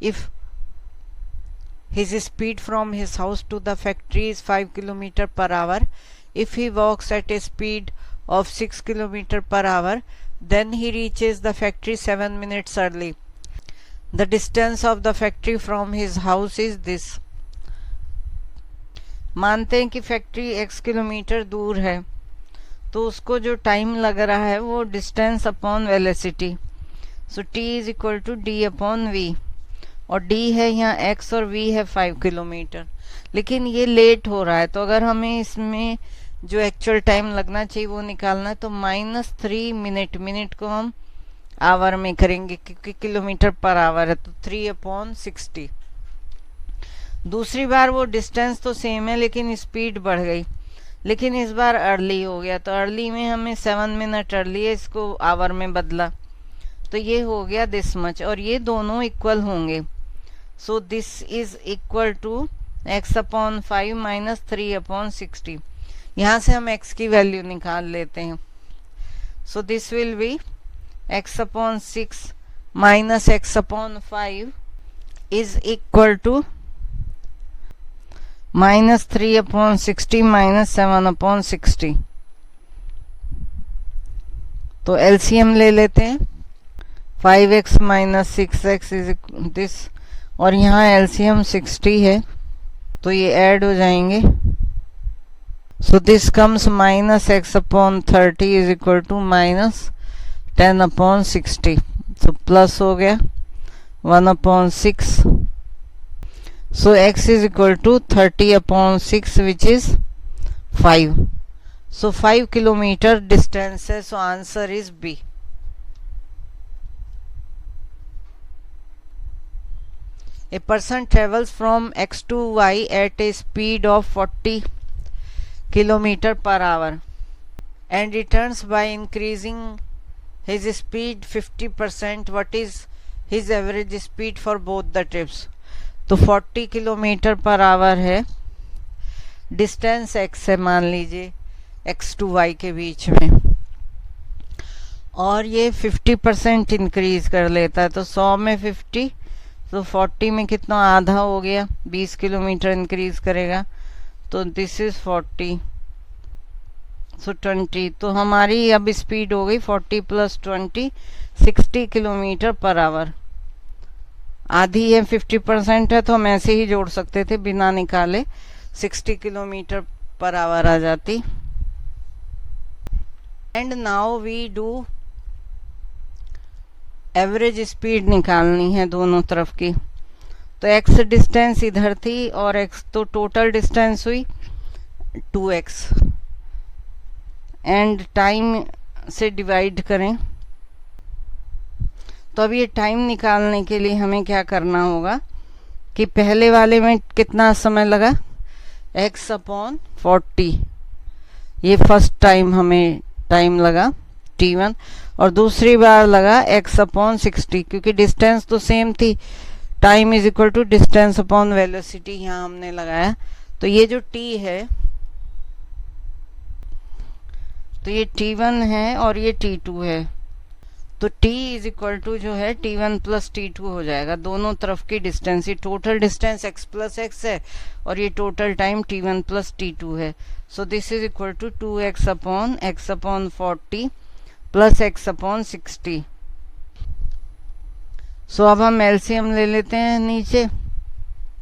if his speed from his house to the factory is 5 km per hour, if he walks at a speed of 6 km per hour, then he reaches the factory 7 minutes early. The distance of the factory from his house is this. मानते हैं कि factory x kilometre दूर है, तो उसको जो time लग रहा है वो distance upon velocity, so t is equal to D upon V, और d है यहाँ x और v है 5 किलोमीटर, लेकिन ये लेट हो रहा है, तो अगर हमें इसमें जो एक्चुअल टाइम लगना चाहिए वो निकालना है, तो -3 मिनट, मिनट को हम आवर में करेंगे क्योंकि किलोमीटर पर आवर है, तो 3/60। दूसरी बार वो डिस्टेंस तो सेम है लेकिन स्पीड बढ़ गई, लेकिन इस बार अर्ली हो गया, तो अर्ली में हमें 7 मिनट अर्ली है, इसको आवर में बदला, तो ये हो गया दिस मच, और ये दोनों इक्वल होंगे, so this is equal to x/5 minus 3/60। यहाँ से हम x की वैल्यू निकाल लेते हैं, so this will be x/6 minus x/5 is equal to -3/60 minus 7/60। तो एलसीएम ले लेते हैं, 5x minus 6x is this, और यहाँ एलसीएम 60 है तो ये ऐड हो जाएंगे, so this comes -x/30 is equal to -10/60, तो प्लस हो गया 1/6, so x is equal to 30/6 which is 5, so 5 kilometer distance है, so answer is B. A person travels from x to y at a speed of 40 km per hour and returns by increasing his speed 50%. What is his average speed for both the trips? तो 40 kilometre per our है, distance x है मान लीजिए x to y के बीच में, और ये 50% increase कर लेता है, तो 100 में 50, तो 40 में कितना आधा हो गया, 20 किलोमीटर इंक्रीज करेगा, तो दिस इज 40, सो 20, तो हमारी अब स्पीड हो गई 40 + 20 60 किलोमीटर पर आवर। आधी है 50% है, तो हम ऐसे ही जोड़ सकते थे बिना निकाले, 60 किलोमीटर पर आवर आ जाती। And now we do average speed निकालनी है दोनों तरफ की, तो x डिस्टेंस इधर थी और x, तो टोटल डिस्टेंस हुई 2x, एंड टाइम से डिवाइड करें, तो अब ये टाइम निकालने के लिए हमें क्या करना होगा कि पहले वाले में कितना समय लगा, x/40, ये फर्स्ट टाइम हमें टाइम लगा t1, और दूसरी बार लगा x/60, क्योंकि डिस्टेंस तो सेम थी, time is equal to distance upon velocity यहाँ हमने लगाया, तो ये जो t है, तो ये t1 है और ये t2 है, तो t इज इक्वल टू जो है t1 + t2 हो जाएगा, दोनों तरफ की डिस्टेंस, ये टोटल डिस्टेंस x + x है और ये टोटल टाइम t1 + t2 है, so this is equal to 2x/x/40 + x/60। So अब हम एलसीएम ले लेते हैं नीचे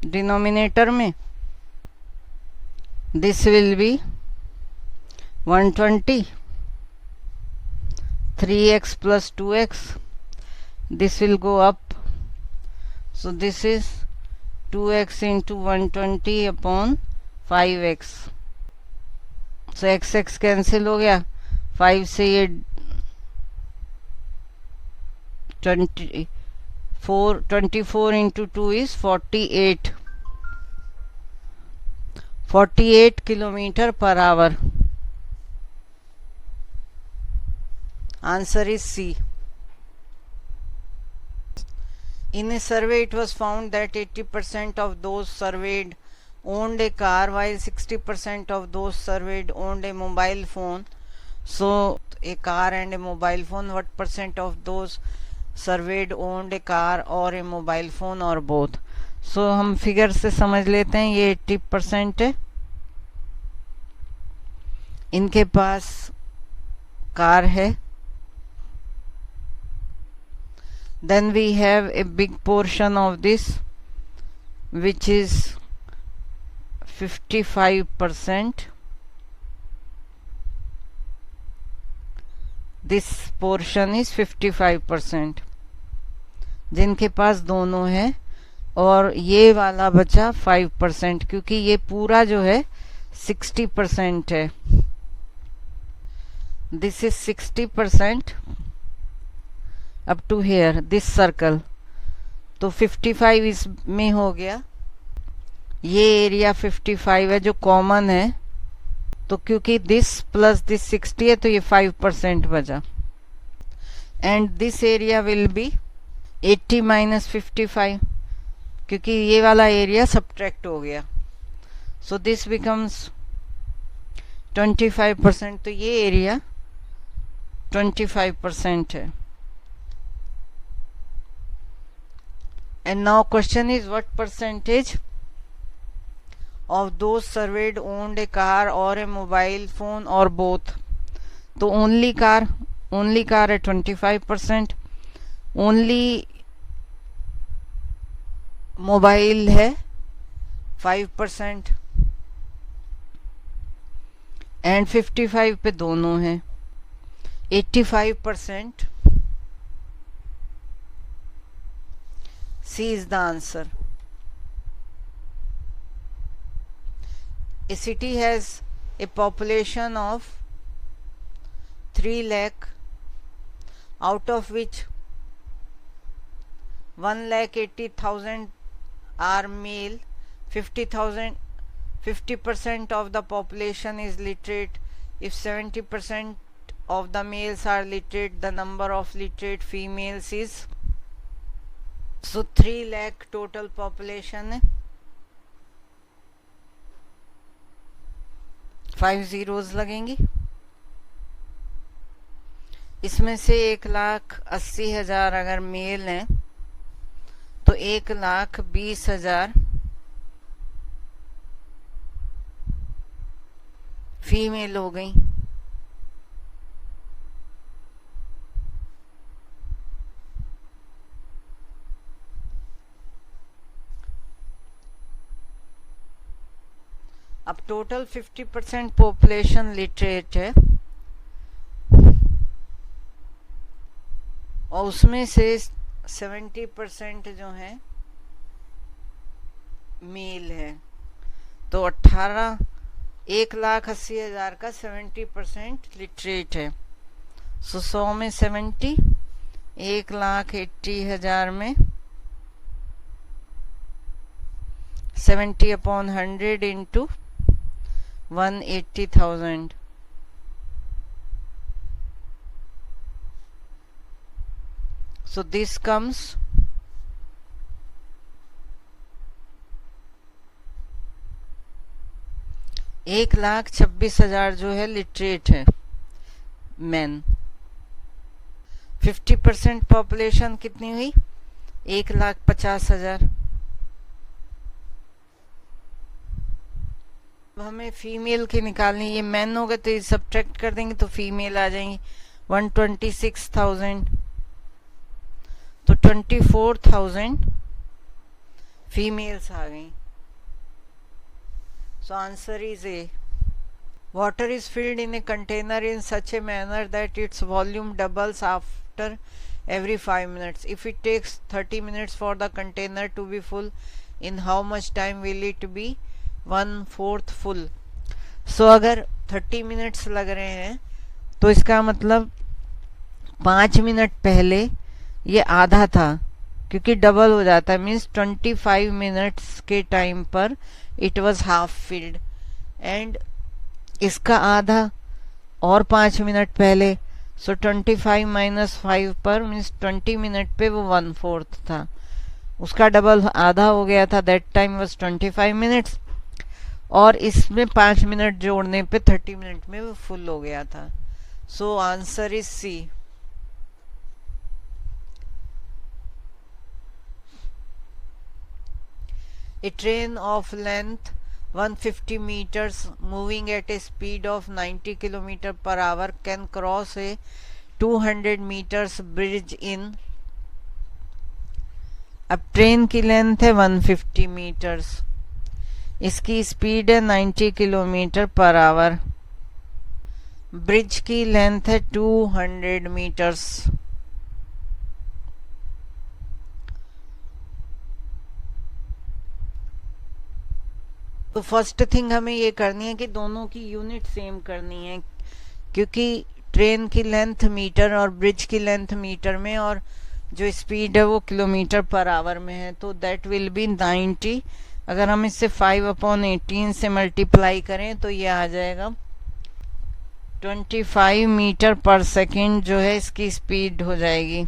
डिनोमिनेटर में, this will be 120, 3x + 2x, this will go up, so this is 2x into 120/5x, so x cancel हो गया, 5 से ये 24 into 2 is 48 kilometre per our. Answer is C. In a survey, it was found that 80% of those surveyed owned a car, while 60% of those surveyed owned a mobile phone. So, a car and a mobile phone, what percent of those surveyed owned a car or a mobile phone or both. So हम figure से समझ लेते हैं, ये 80% है, इनके पास car है. Then we have a big portion of this which is 55%. This portion is 55%, जिनके पास दोनों है, और ये वाला बचा 5%, क्योंकि ये पूरा जो है 60% है. This is 60% up to here, this circle. तो 55 इसमें हो गया. ये एरिया 55 है जो कॉमन है, तो क्योंकि दिस प्लस दिस 60 है तो ये 5% बचा. And this area will be 80 minus 55, क्योंकि ये वाला एरिया सब्ट्रैक्ट हो गया. सो दिस बिकम्स 25%, तो ये एरिया 25% है. And now question is, what percentage of those surveyed owned a car or a mobile phone or both? तो only car है 25%, only mobile है 5%, and 55 पे दोनों हैं 85%. C is the answer. A city has a population of 3 lakh, out of which 1,80,000 are male. 50% of the population is literate. If 70% of the males are literate, the number of literate females is, so 3 lakh total population है. 5 zeros लगेंगी. इसमें से 1,80,000 अगर mail हैं तो 1,20,000 female हो गई. अब टोटल 50% पॉपुलेशन लिटरेट है, और उसमें से 70% जो है मेल है. तो 1,80,000 का 70% लिटरेट है. सो 100 में 70, 1,80,000 में 70/100 इंटू 180,000. So this comes 1,26,000 जो है लिटरेट है मैन. 50% पॉपुलेशन कितनी हुई? 1,50,000. हमें फीमेल की निकालनी. ये मैन होगा तो ये सब्ट्रैक्ट कर देंगे तो फीमेल आ जाएंगी. 126,000, तो 24,000 फीमेल्स आ गई. सो answer is a. Water is filled in a container in such a manner that its volume doubles after every 5 minutes. If it takes 30 minutes for the container to be full, in how much time will it be 1/4 full? So अगर 30 minutes लग रहे हैं तो इसका मतलब 5 minute पहले ये आधा था, क्योंकि डबल हो जाता है. मीन्स 25 मिनट्स के टाइम पर it was half filled, and इसका आधा और 5 मिनट पहले. सो 25 माइनस 5 पर मीन्स 20 मिनट पे वो 1/4 था. उसका डबल आधा हो गया था, दैट टाइम वॉज 25 मिनट्स, और इसमें 5 मिनट जोड़ने पे 30 मिनट में वो फुल हो गया था. So answer is C. A train of length 150 meters moving at a speed of 90 km per hour can cross a 200 meters bridge in. अब ट्रेन की लेंथ है 150 मीटर्स, इसकी स्पीड है 90 किलोमीटर पर आवर, ब्रिज की length है 200 metres. तो first thing हमें ये करनी है कि दोनों की यूनिट सेम करनी है, क्योंकि ट्रेन की लेंथ मीटर और ब्रिज की लेंथ मीटर में और जो स्पीड है वो किलोमीटर पर आवर में है, तो दैट विल बी 90। अगर हम इससे 5/18 से मल्टीप्लाई करें तो ये आ जाएगा 25 मीटर पर सेकेंड जो है इसकी स्पीड हो जाएगी।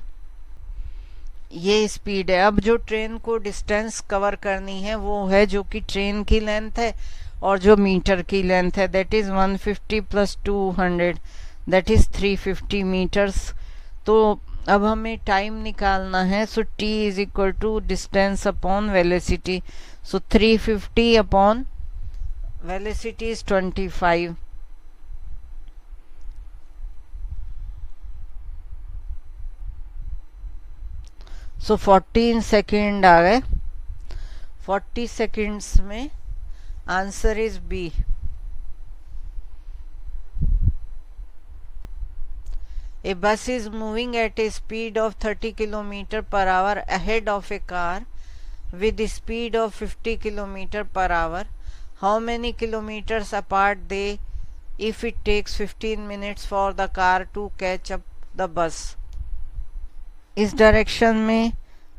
ये स्पीड है। अब जो ट्रेन को डिस्टेंस कवर करनी है वो है जो कि ट्रेन की लेंथ है और जो मीटर की लेंथ है, that is 150 plus 200 that is 350 metres. तो अब हमें टाइम निकालना है। So t is equal to distance upon velocity. So 350 upon velocity is 25। So 14 second आ गए। 40 सेकेंड्स में answer is B. A bus is moving at a speed of 30 km per hour ahead of a car with a speed of 50 km per hour. How many kilometers apart they if it takes 15 minutes for the car to catch up the bus? इस direction में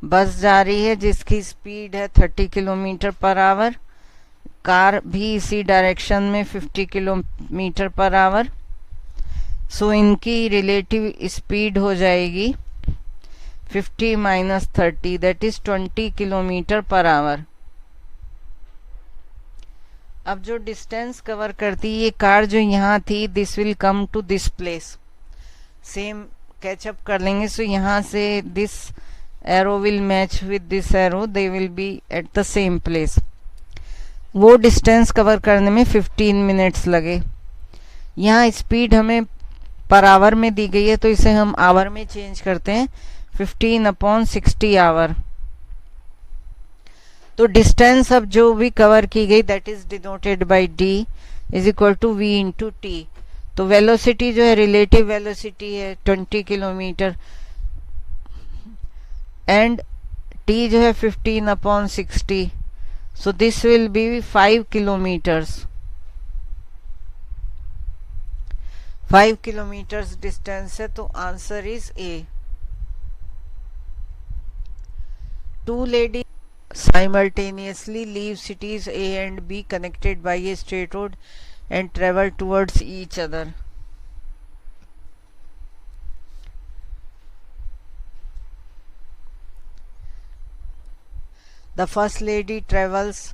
बस जा रही है जिसकी speed है 30 kilometre per our, car भी इसी डायरेक्शन में 50 किलोमीटर पर आवर। सो इनकी रिलेटिव स्पीड हो जाएगी 50 minus 30 that is 20 kilometre per our. अब जो डिस्टेंस कवर करती है ये कार जो यहाँ थी, this will come to this place, same catch up कर लेंगे। सो यहाँ से this arrow will match with this arrow, they will be at the same place. वो डिस्टेंस कवर करने में 15 मिनट्स लगे। यहाँ स्पीड हमें पर आवर में दी गई है तो इसे हम आवर में चेंज करते हैं, 15/60 आवर। तो डिस्टेंस अब जो भी कवर की गई that is denoted by d is equal to v into T. तो वेलोसिटी जो है रिलेटिव वेलोसिटी है 20 किलोमीटर एंड t जो है 15/60। सो this will B 5 kilometres. 5 kilometres distance है तो answer is A. Two ladies simultaneously leave cities A and B connected by a straight road and travel towards each other. The first lady travels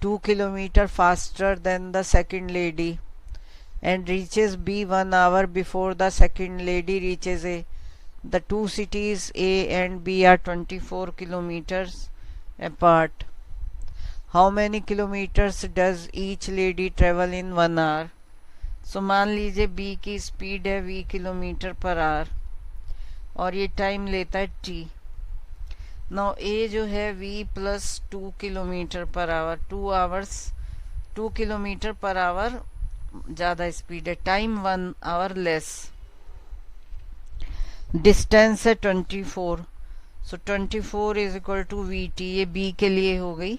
2 kilometers faster than the second lady and reaches B 1 hour before the second lady reaches A. The two cities A and B are 24 kilometers apart. How many kilometers does each lady travel in 1 hour? So मान लीजिए B की speed है v kilometre per our और ये time लेता है t। Now A जो है v plus 2 kilometre per hour, 2 hours 2 kilometre per hour ज़्यादा स्पीड है, टाइम 1 आवर लेस। डिस्टेंस है 24। So 24 is equal to V T, ये बी के लिए हो गई।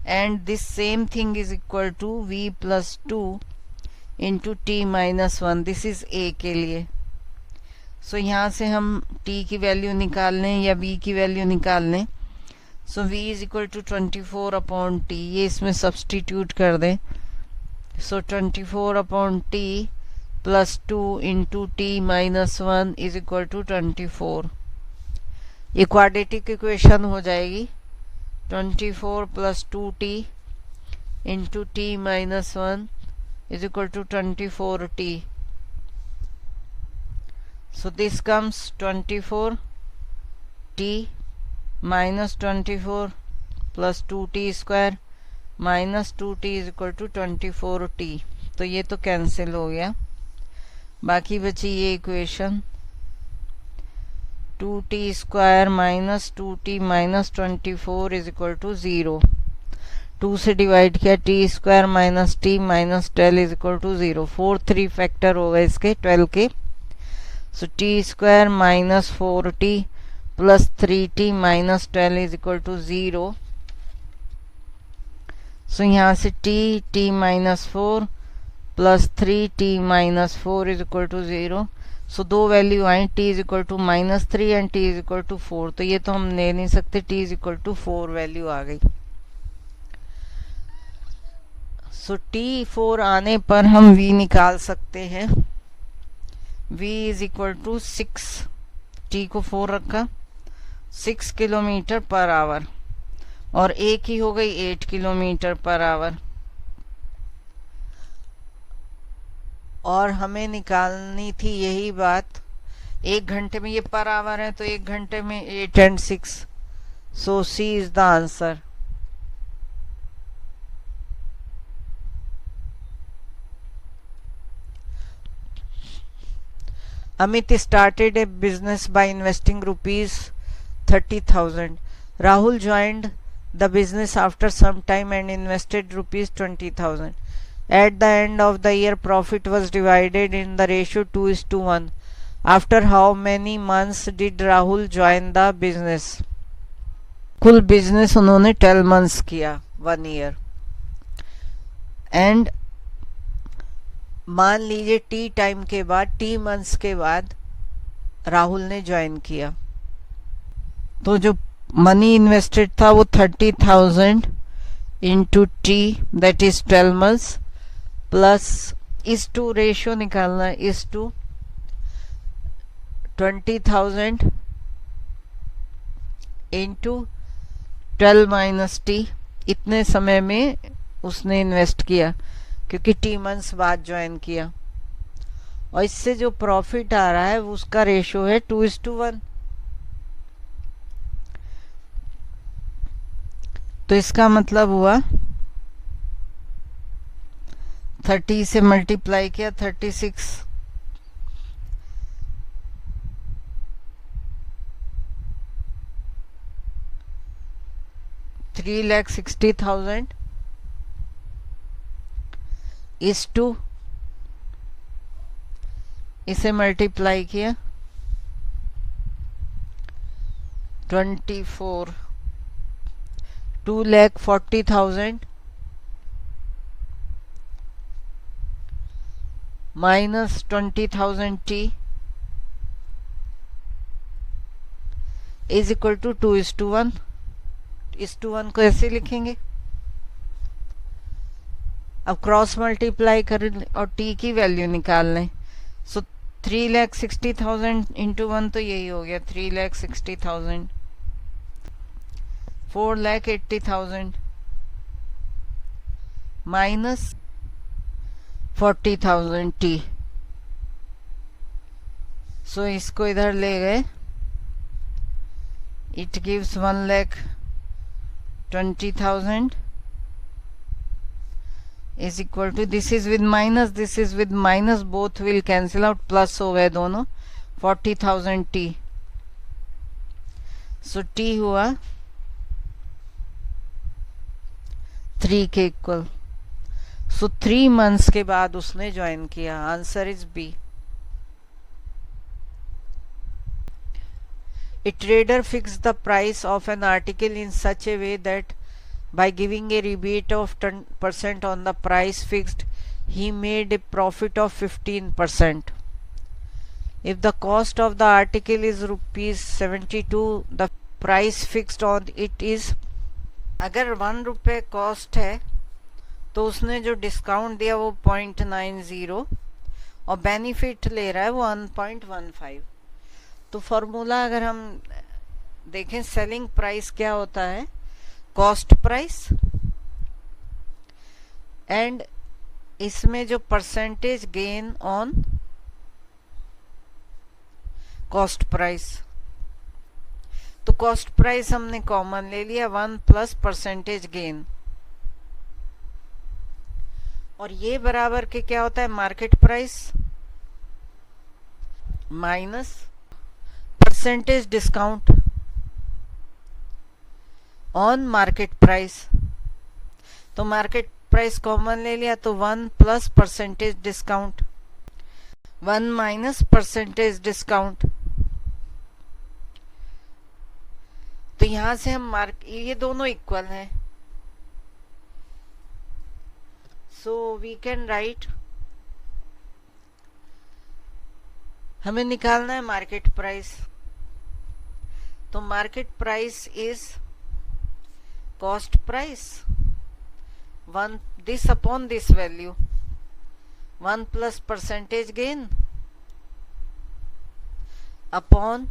And this same thing is equal to V plus 2 into T minus 1, this is A के लिए। सो यहाँ से हम टी की वैल्यू निकाल लें या बी की वैल्यू निकाल लें। So V is equal to 24/t, ये इसमें सब्सटीट्यूट कर दें। So 24/t plus 2 into T minus 1 is equal to 24। ये क्वाड्रेटिक इक्वेशन हो जाएगी। 24 plus 2t into T minus 1 is equal to 24t। So this comes 24t minus 24 plus 2t square minus 2t is equal to 24t। तो ये तो cancel हो गया, बाकी बची ये equation 2t square minus 2t minus 24 is equal to 0। 2 से divide किया, t square minus t minus 12 is equal to 0। 4 3 factor हो गए इसके 12 के। So t square minus 4t plus 3t minus 12 is equal to 0। So यहाँ से t minus 4 plus 3t minus 4 is equal to 0। So दो value आई, t is equal to minus 3 and t is equal to 4। तो ये तो हम ले नहीं सकते, t is equal to 4 value आ गई। सो t4 आने पर हम v निकाल सकते हैं। v is equal to 6, t को 4 रखा, 6 किलोमीटर पर आवर, और a की हो गई 8 किलोमीटर पर आवर। और हमें निकालनी थी यही बात, 1 घंटे में ये पर आवर है तो 1 घंटे में 8 and 6। So C is the answer. Amit started a business by investing rupees 30,000. Rahul joined the business after some time and invested rupees 20,000. At the end of the year, profit was divided in the ratio 2:1. After how many months did Rahul join the business? कुल business उन्होंने 12 months किया, 1 year. And मान लीजिए T time के बाद, T months के बाद राहुल ने ज्वाइन किया, तो जो मनी इन्वेस्टेड था वो 30,000 into T that is 12 months plus इस टू रेशियो निकालना है, इस टू 20,000 इंटू 12 माइनस टी, इतने समय में उसने इन्वेस्ट किया क्योंकि टी मंथ्स बाद ज्वाइन किया। और इससे जो प्रॉफिट आ रहा है उसका रेशियो है 2:1। तो इसका मतलब हुआ 30 से मल्टीप्लाई किया 36, 3,60,000 इस टू, इसे मल्टीप्लाई किया 24, 2,40,000 minus 20,000 T is equal to 2:1। इस 2:1 को ऐसे लिखेंगे। अब क्रॉस मल्टीप्लाई करें और टी की वैल्यू निकाल लें। सो 3,60,000 इंटू 1 तो यही हो गया 3,60,000, 4,80,000 माइनस 40,000 टी। सो इसको इधर ले गए, it gives 1,20,000 is equal to, this is with minus, this is with minus, both will cancel out, plus हो गए दोनों, 40,000 t। सो t हुआ 3 के इक्वल। सो 3 मंथ्स के बाद उसने ज्वाइन किया। Answer is B. A trader fixed the price of an article in such a way that by giving a rebate of 10% on the price fixed, he made a profit of 15%. If the cost of the article is rupees 72, the price fixed on it is, अगर 1 रुपये cost है तो उसने जो discount दिया वो 0.90 और benefit ले रहा है वो 1.15। तो फॉर्मूला अगर हम देखें, सेलिंग प्राइस क्या होता है, कॉस्ट प्राइस, एंड इसमें जो percentage gain on cost price. तो कॉस्ट प्राइस हमने कॉमन ले लिया 1 प्लस परसेंटेज गेन, और ये बराबर के क्या होता है market price minus percentage discount on market price. तो मार्केट प्राइस कॉमन ले लिया तो 1 plus percentage discount 1 minus percentage discount. तो यहां से हम ये दोनों इक्वल हैं, सो वी कैन राइट, हमें निकालना है मार्केट प्राइस। तो market price is cost price 1 this upon this value 1 plus percentage gain upon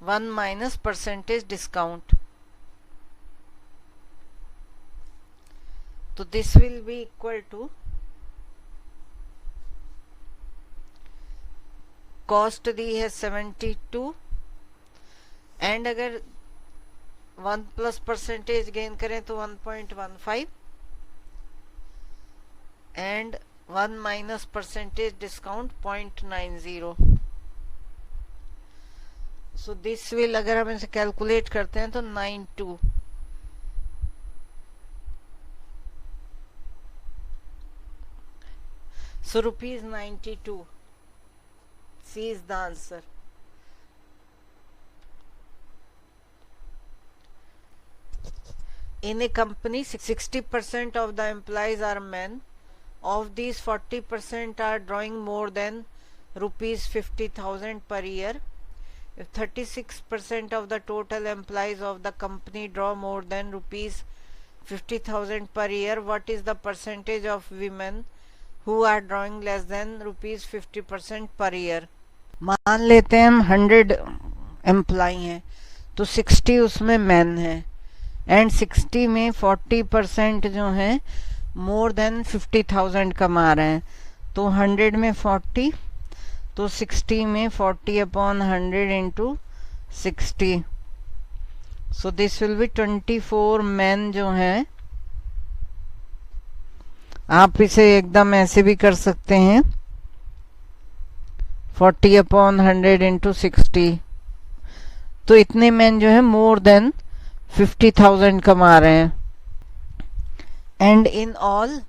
1 minus percentage discount. तो this will be equal to cost दी है 72 एंड अगर 1 प्लस परसेंटेज गेन करें तो 1.15 and 1 minus percentage discount 0.90। So this will, अगर हम इसे calculate करते हैं तो 92। सो ₹92 C is the answer. In a company, 60% of the employees are men. Of these, 40% are drawing more than ₹50,000 per year. If 36% of the total employees of the company draw more than ₹50,000 per year, what is the percentage of women who are drawing less than ₹50% per year? मान लेते हैं हम 100 employ हैं तो 60 उसमें man है and 60 में 40% जो है मोर देन 50,000 कमा रहे हैं। तो 100 में 40, तो 60 में 40 upon 100 into 60, so this will B 24 man जो है। आप इसे एकदम ऐसे भी कर सकते हैं 40 अपॉन 100 इंटू 60, तो इतने मैन जो है मोर देन 50,000 कमा रहे हैं। एंड इन ऑल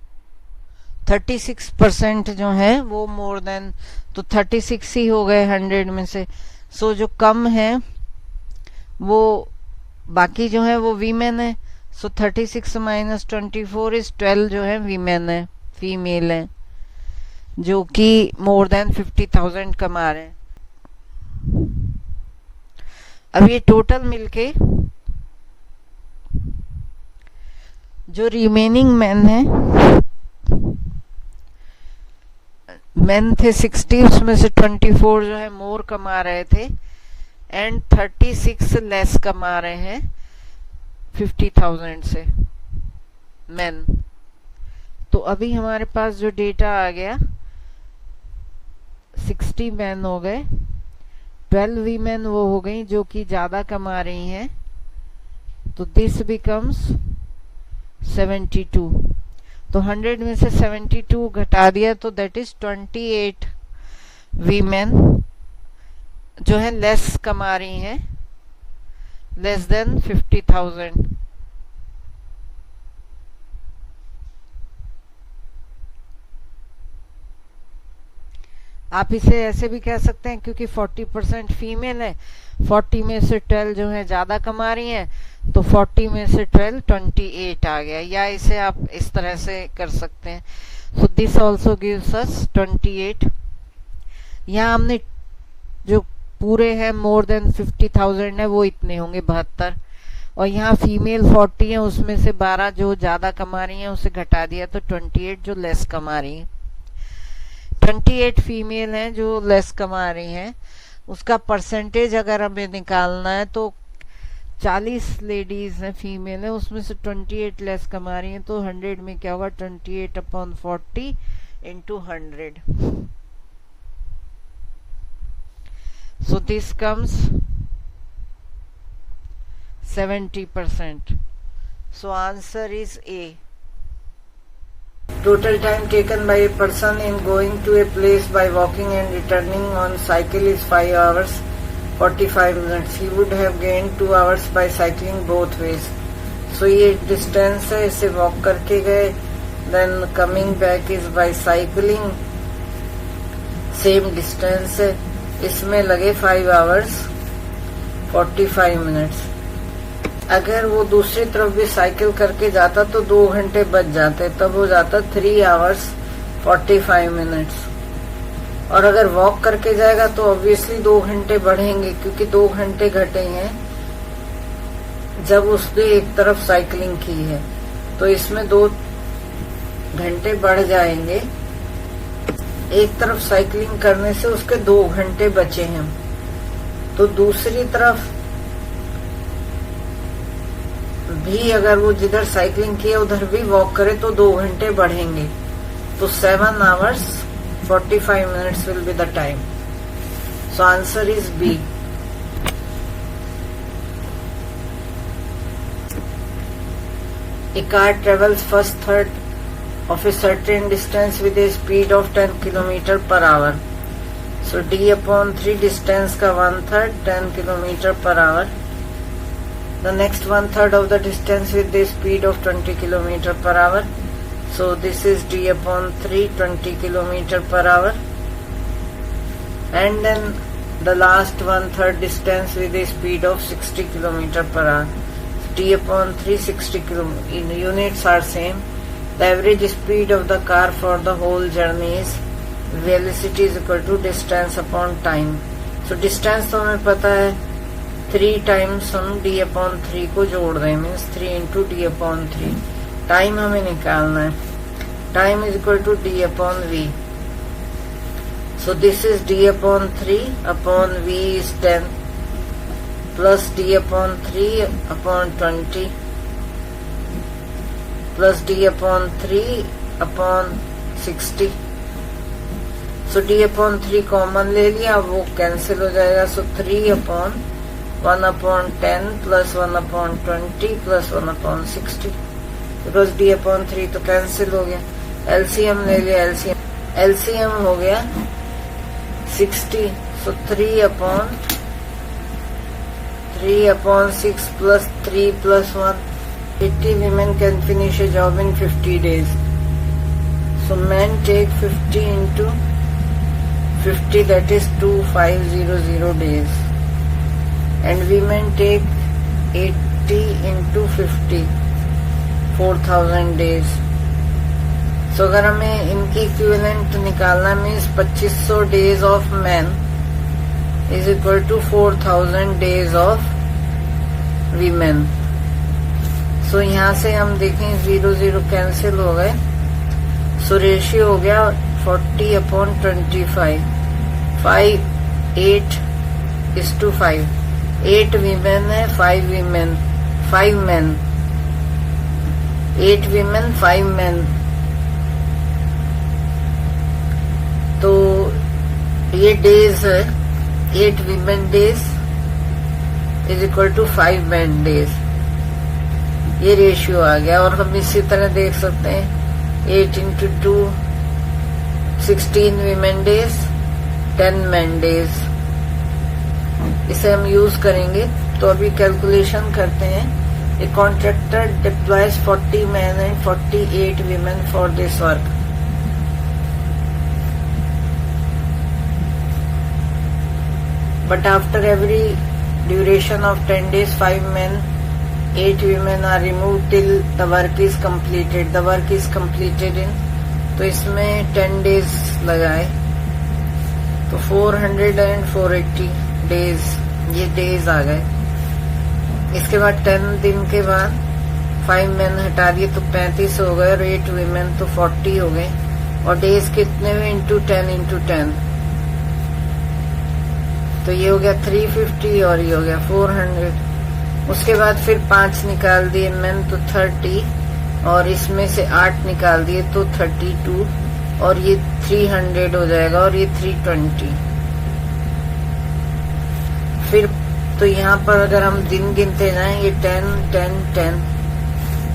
36% जो है वो मोर देन, तो 36 ही हो गए 100 में से। सो जो कम है वो बाकी जो है वो वीमेन है। सो 36 माइनस 24 इज 12 जो है वीमेन है, फीमेल है, जो कि मोर देन 50,000 कमा रहे हैं। अब ये टोटल मिलके जो रिमेनिंग मैन है, मैन थे 60, उसमें से 24 जो है मोर कमा रहे थे एंड 36 लेस कमा रहे हैं 50,000 से मैन। तो अभी हमारे पास जो डेटा आ गया 60 मैन हो गए, 12 वीमेन वो हो गई जो कि ज्यादा कमा रही हैं, तो दिस बिकम्स 72। तो 100 में से 72 घटा दिया तो दैट इज 28 वीमेन जो है लेस कमा रही हैं, लेस देन 50,000। आप इसे ऐसे भी कह सकते हैं क्योंकि 40% फीमेल है, 40 में से 12 जो है ज्यादा कमा रही हैं, तो 40 में से 12 28 आ गया, या इसे आप इस तरह से कर सकते हैं। So this also gives us 28। यहाँ हमने जो पूरे हैं मोर देन 50,000 है वो इतने होंगे 72, और यहाँ फीमेल 40 है, उसमें से 12 जो ज्यादा कमा रही हैं उसे घटा दिया तो 28 जो लेस कमा रही हैं। 28 फीमेल हैं जो लेस कमा रही हैं, उसका परसेंटेज अगर हमें निकालना है तो 40 लेडीज हैं फीमेल है, उसमें से 28 लेस कमा रही हैं, तो 100 में क्या होगा 28 upon 40 into 100। So this comes 70%. So answer is A. Total time taken by a person in going to a place by walking and returning on cycle is 5 hours 45 minutes. He would have gained 2 hours by cycling both ways. So ये distance है, इसे walk करके गए, then coming back is by cycling, same distance है, इसमें लगे 5 hours 45 minutes. अगर वो दूसरी तरफ भी साइकिल करके जाता तो 2 घंटे बच जाते, तब हो जाता 3 hours 45 minutes. और अगर वॉक करके जाएगा तो ऑब्वियसली 2 घंटे बढ़ेंगे, क्योंकि 2 घंटे घटेंगे जब उसने एक तरफ साइकिलिंग की है, तो इसमें 2 घंटे बढ़ जाएंगे. एक तरफ साइकिलिंग करने से उसके 2 घंटे बचे हैं, तो दूसरी तरफ भी अगर वो जिधर साइकिलिंग की है उधर भी वॉक करे तो 2 घंटे बढ़ेंगे. तो 7 hours 45 minutes will be the time. So answer is B. A car travels first third of a certain distance with a speed of 10 km per hour. So D upon 3 distance का 1/3 10 km per hour. The next 1/3 of the distance with the speed of 20 km per hour. So this is D upon 3 20 km per hour. And then the last 1/3 distance with a speed of 60 km per hour. D upon 3 60 km. In units are same. The average speed of the car for the whole journey is velocity is equal to distance upon time. So distance तो हमें पता है, 3 times हम D upon 3 को जोड़ रहे हैं, means 3 into D upon 3. Time हमें निकालना है. Time is equal to D upon V. So this is D upon 3 upon V is 10 plus D upon 3 upon 20 plus D upon 3 upon 60. So D upon 3 common ले लिया, वो cancel हो जाएगा. So 3 upon 1 upon 10 plus 1 upon 20 plus 1 upon 60. Because D upon 3 तो cancel हो गया. LCM ले लिया. LCM हो गया 60. So 3 upon 6 plus 3 plus 1. 80 women can finish a job in 50 days. So men take 50 into 50, that is 2500 days. And women take 80 into 50, 4000 days. So अगर हमें इनकी इक्विवेलेंट निकालना, means 2500 days of men is equal to 4000 days of women. So यहाँ से हम देखें 0 0 cancel हो गए. So रेशियो हो गया 40 upon 25. 8 is to 5. 8 women है, 5 men. 8 women 5 men. तो ये डेज है, 8 women days is equal to 5 men days. ये रेशियो आ गया. और हम इसी तरह देख सकते हैं 8 into 2 16 women days 10 men days. इसे हम यूज करेंगे. तो अभी कैलकुलेशन करते हैं. A contractor deploys 40 men and 48 women for this work. But after every duration of 10 days 5 men 8 women are removed till the work is completed. The work is completed in, तो इसमें 10 days लगाए, तो 400 and 480 days, ये days आ गए. इसके बाद 10 दिन के बाद 5 men हटा दिए तो 35 हो गए, और 8 women तो 40 हो गए. और days कितने हुए? into 10. तो ये हो गया 350 और ये हो गया 400. उसके बाद फिर 5 निकाल दिए men तो 30, और इसमें से 8 निकाल दिए तो 32, और ये 300 हो जाएगा, और ये 320. फिर तो यहाँ पर अगर हम दिन गिनते जाएं, ये 10, 10, 10,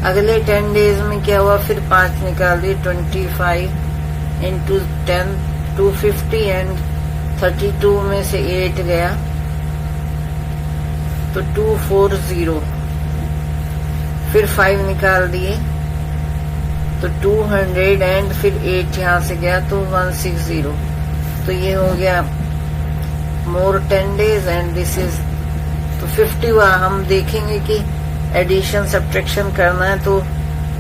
अगले 10 डेज में क्या हुआ, फिर 5 निकाल दिए, 25 इंटू 10 250 एंड 32 में से 8 गया तो 240, फिर 5 निकाल दिए तो 200 एंड फिर 8 यहाँ से गया तो 160, तो ये हो गया मोर 10 डेज एंड दिस इज तो 50 हुआ। हम देखेंगे कि एडिशन सब्ट्रैक्शन करना है तो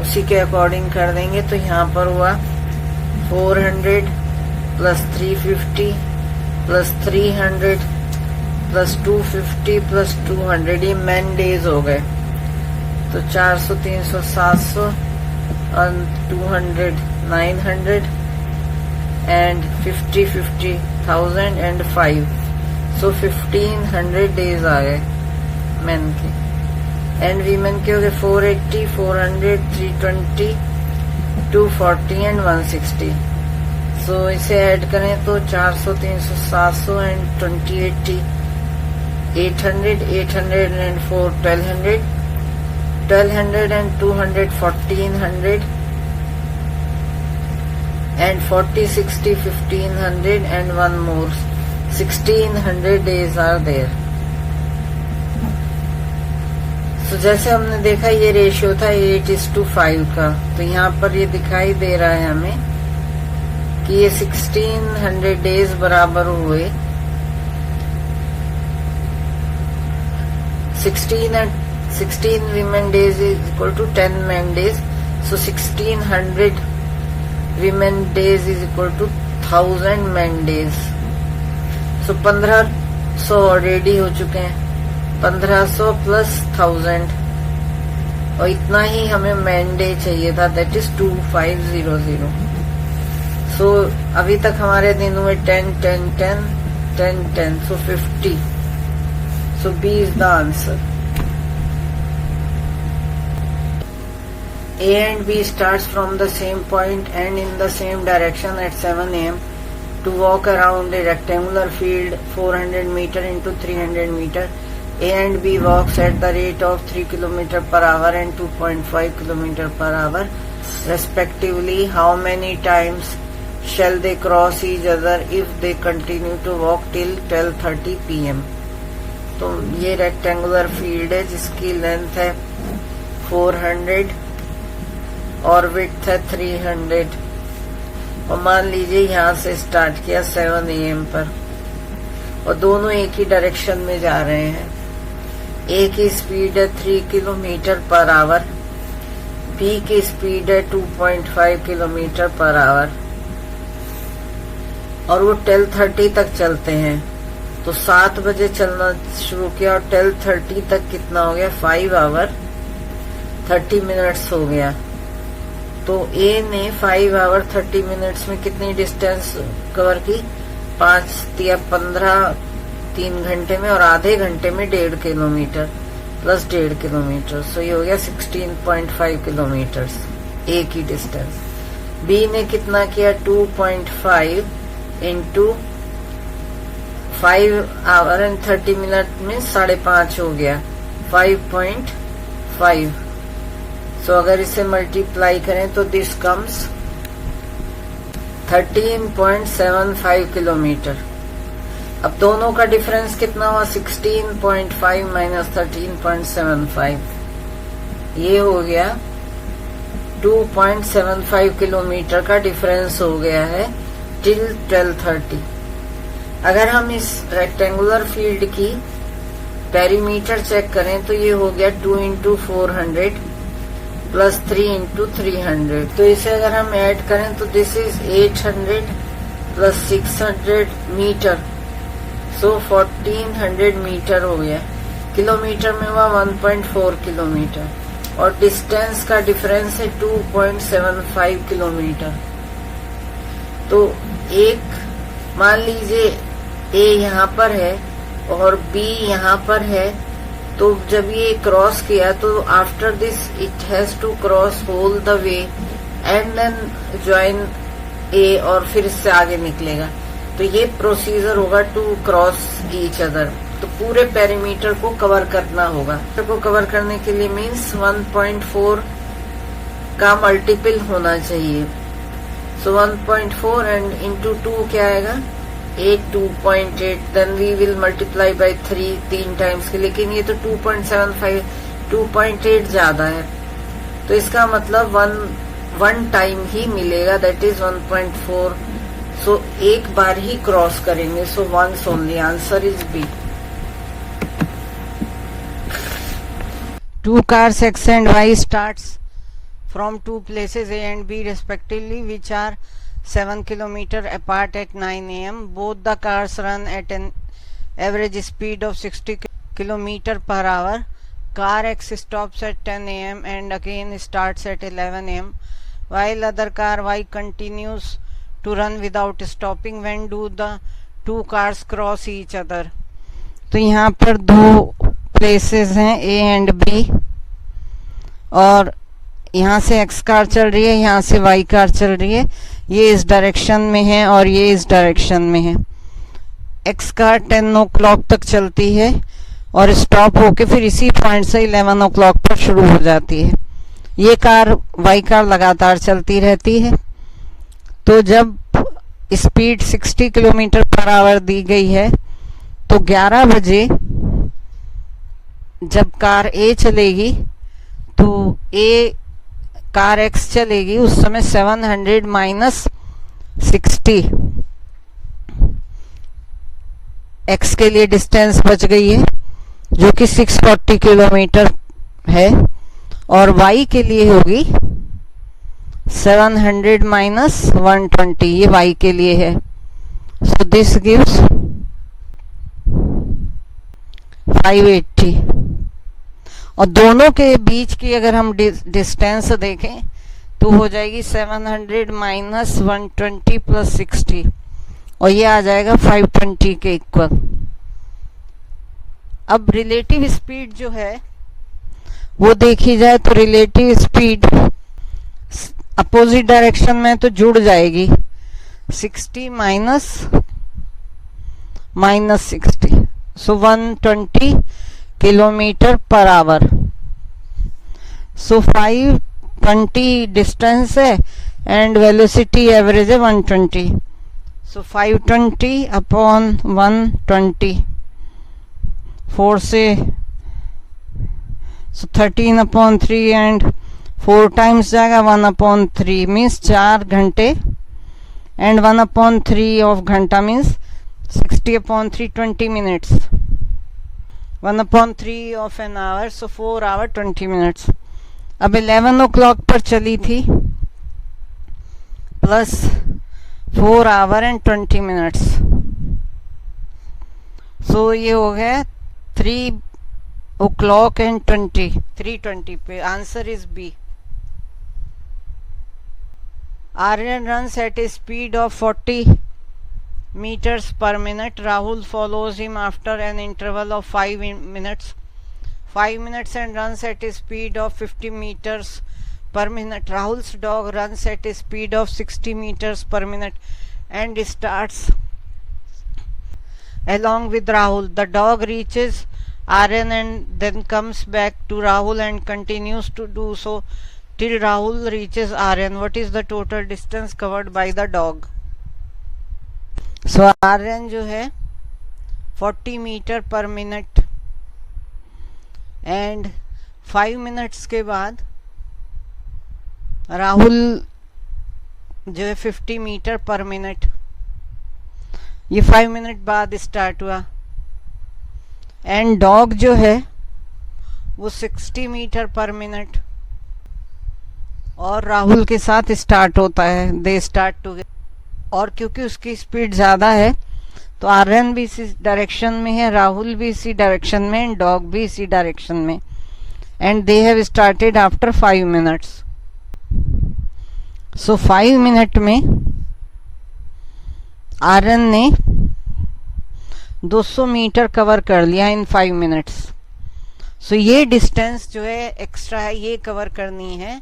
उसी के अकॉर्डिंग कर देंगे। तो यहाँ पर हुआ 400 प्लस 350 प्लस 300 प्लस 250 प्लस 200, ये मैन डेज हो गए। तो 400 300 700 और 200 900 एंड 50 50,000 एंड 5, सो 1500 डेज आ गए मैन के। एंड वीमेन के हो गए 480 400 320 240 एंड 160। सो इसे ऐड करें तो 400 300 700 and 2080 800 800 and 4 1200 1200 and 200 1400 and 40 60 1500 and one more 1600 days are there। तो जैसे हमने देखा ये रेशियो था 8:5 का, तो यहाँ पर ये दिखाई दे रहा है हमें कि ये 1600 डेज बराबर हुए 16 women days is equal to 10 men days, so 1600 women days is equal to 1000 men days। so 1500 already हो चुके हैं, 1500 प्लस 1000 और इतना ही हमें मैन डे चाहिए था, दैट इज 2500। सो अभी तक हमारे दिन हुए 10 10 10 10 10, सो 50। सो B is the answer। A and B starts from the same point and in the same direction at 7 AM to walk around a rectangular field 400 meter into 300 meter. A and B walks at the rate of 3 km per hour and 2.5 km per hour respectively. How many times shall they cross each other if they continue to walk till 12:30 PM? तो ये rectangular field है जिसकी length है 400 और width है 300 और मान लीजिए यहाँ से स्टार्ट किया 7 AM पर और दोनों एक ही डायरेक्शन में जा रहे हैं। ए की स्पीड है 3 किलोमीटर पर आवर, बी की स्पीड है 2.5 किलोमीटर पर आवर और वो 12:30 तक चलते हैं। तो 7 बजे चलना शुरू किया और 12:30 तक कितना हो गया, 5 आवर 30 मिनट्स हो गया। तो ए ने 5 आवर 30 मिनट्स में कितनी डिस्टेंस कवर की, 5 या 15 3 घंटे में और आधे घंटे में 1.5 किलोमीटर प्लस 1.5 किलोमीटर। सो ये हो गया 16.5 किलोमीटर ए की डिस्टेंस। बी ने कितना किया, 2.5 इंटू 5 आवर एंड 30 मिनट में 5.5 हो गया, 5.5। सो अगर इसे मल्टीप्लाई करें तो दिस कम्स 13.75 किलोमीटर। अब दोनों का डिफरेंस कितना हुआ, 16.5 माइनस 13.75, ये हो गया 2.75 किलोमीटर का डिफरेंस हो गया है टिल 12:30। अगर हम इस रेक्टेंगुलर फील्ड की पेरीमीटर चेक करें तो ये हो गया 2 इंटू 400 प्लस 3 इंटू 300। तो इसे अगर हम ऐड करें तो this is 800 plus 600 metre, so 1400 metre हो गया। किलोमीटर में हुआ 1.4 किलोमीटर और डिस्टेंस का डिफरेंस है 2.75 किलोमीटर। तो एक मान लीजिए ए यहाँ पर है और बी यहाँ पर है, तो जब ये क्रॉस किया तो after this it has to cross whole the way and then join A और फिर इससे आगे निकलेगा। तो ये प्रोसीजर होगा टू क्रॉस ईच अदर। तो पूरे पेरीमीटर को कवर करना होगा। को कवर करने के लिए मीन्स 1.4 का मल्टीपल होना चाहिए। सो 1.4 एंड इंटू 2 क्या आएगा 8, 2.8, then we will multiply by 3 times के, लेकिन ये तो 2.75, 2.8 ज्यादा है, तो इसका मतलब वन टाइम ही मिलेगा, दैट इज 1.4। सो एक बार ही क्रॉस करेंगे, so once only, answer is B. 2 cars X and Y starts from 2 places A and B respectively, which are 7 km apart at 9 am. Both the cars run at an average speed of 60 km per hour. Car X stops at 10 am and again starts at 11 am, while other car Y continues to run without stopping. When do the 2 cars cross each other? तो यहाँ पर 2 places हैं A and B, और यहाँ से X car चल रही है, यहाँ से Y कार चल रही है, ये इस डायरेक्शन में है और ये इस डायरेक्शन में है। X कार 10 o'clock तक चलती है और स्टॉप होके फिर इसी पॉइंट से 11 o'clock पर शुरू हो जाती है। ये कार Y कार लगातार चलती रहती है। तो जब स्पीड 60 किलोमीटर पर आवर दी गई है तो 11 बजे जब कार A चलेगी तो A कार X चलेगी, उस समय 700 माइनस 60 X के लिए डिस्टेंस बच गई है जो कि 640 किलोमीटर है, और Y के लिए होगी 700 माइनस 120, ये Y के लिए है। सो दिस गिव्स 580, और दोनों के बीच की अगर हम डिस्टेंस देखें तो हो जाएगी 700 माइनस 120 प्लस 60, और ये आ जाएगा 520 के इक्वल। अब रिलेटिव स्पीड जो है वो देखी जाए तो रिलेटिव स्पीड अपोजिट डायरेक्शन में तो जुड़ जाएगी, 60 minus 60, so 120 kilometre per our. So 520 distance है एंड वेलोसिटी एवरेज है 120, सो 520 अपॉन 120, 4 से, सो 13 अपॉन 3 एंड 4 टाइम्स जाएगा 1/3 मीन्स 4 घंटे, एंड 1/3 ऑफ घंटा means 60/3 20 minutes, 1/3 of an hour, so 4 hour 20 minutes। अब 11 o'clock पर चली थी plus 4 hour and 20 minutes, so ये हो गया 3 o'clock and 3:20 पे, answer is B. Aryan runs at a speed of 40 meters per minute. Rahul follows him after an interval of 5 minutes, and runs at a speed of 50 meters per minute. Rahul's dog runs at a speed of 60 meters per minute and starts along with Rahul. The dog reaches Aryan and then comes back to Rahul and continues to do so till Rahul reaches Aryan. What is the total distance covered by the dog? So Aryan जो है 40 metre पर minute and 5 minutes के बाद राहुल जो है 50 metre पर minute, ये 5 minute बाद स्टार्ट हुआ, एंड डॉग जो है वो 60 मीटर पर मिनट और राहुल के साथ स्टार्ट होता है, दे स्टार्ट टुगेदर। और क्योंकि उसकी स्पीड ज़्यादा है तो आर्यन भी इसी डायरेक्शन में है, राहुल भी इसी डायरेक्शन में, एंड डॉग भी इसी डायरेक्शन में, and they have started after 5 minutes. So 5 minute में आर्यन ने 200 मीटर कवर कर लिया इन 5 मिनट्स। सो ये डिस्टेंस जो है एक्स्ट्रा है, ये कवर करनी है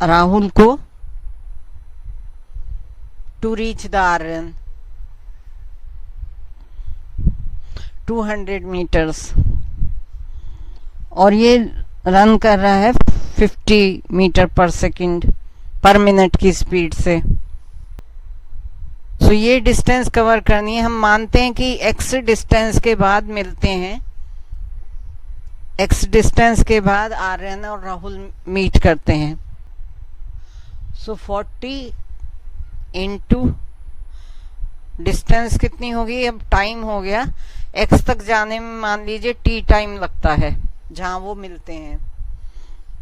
राहुल को to reach the Aryan. 200 metres, और ये रन कर रहा है 50 मीटर पर सेकंड पर मिनट की स्पीड से। सो ये डिस्टेंस कवर करनी है। हम मानते हैं कि x डिस्टेंस के बाद मिलते हैं, x डिस्टेंस के बाद आर्यन और राहुल मीट करते हैं। सो 40 इंटू डिस्टेंस कितनी होगी, अब टाइम हो गया, x तक जाने में मान लीजिए t टाइम लगता है जहां वो मिलते हैं,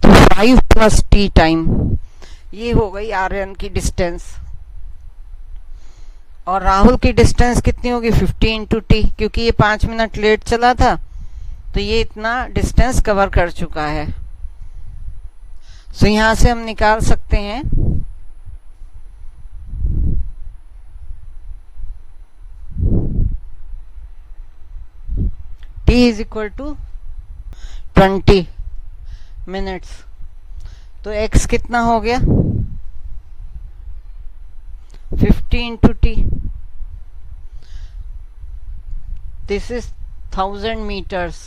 तो 5 प्लस t टाइम, ये हो गई आर्यन की डिस्टेंस। और राहुल की डिस्टेंस कितनी होगी, 50 इंटू टी, क्योंकि ये 5 मिनट लेट चला था तो ये इतना डिस्टेंस कवर कर चुका है। सो यहां से हम निकाल सकते हैं t is equal to 20 minutes. तो x कितना हो गया, 50 into T, this is 1000 metres.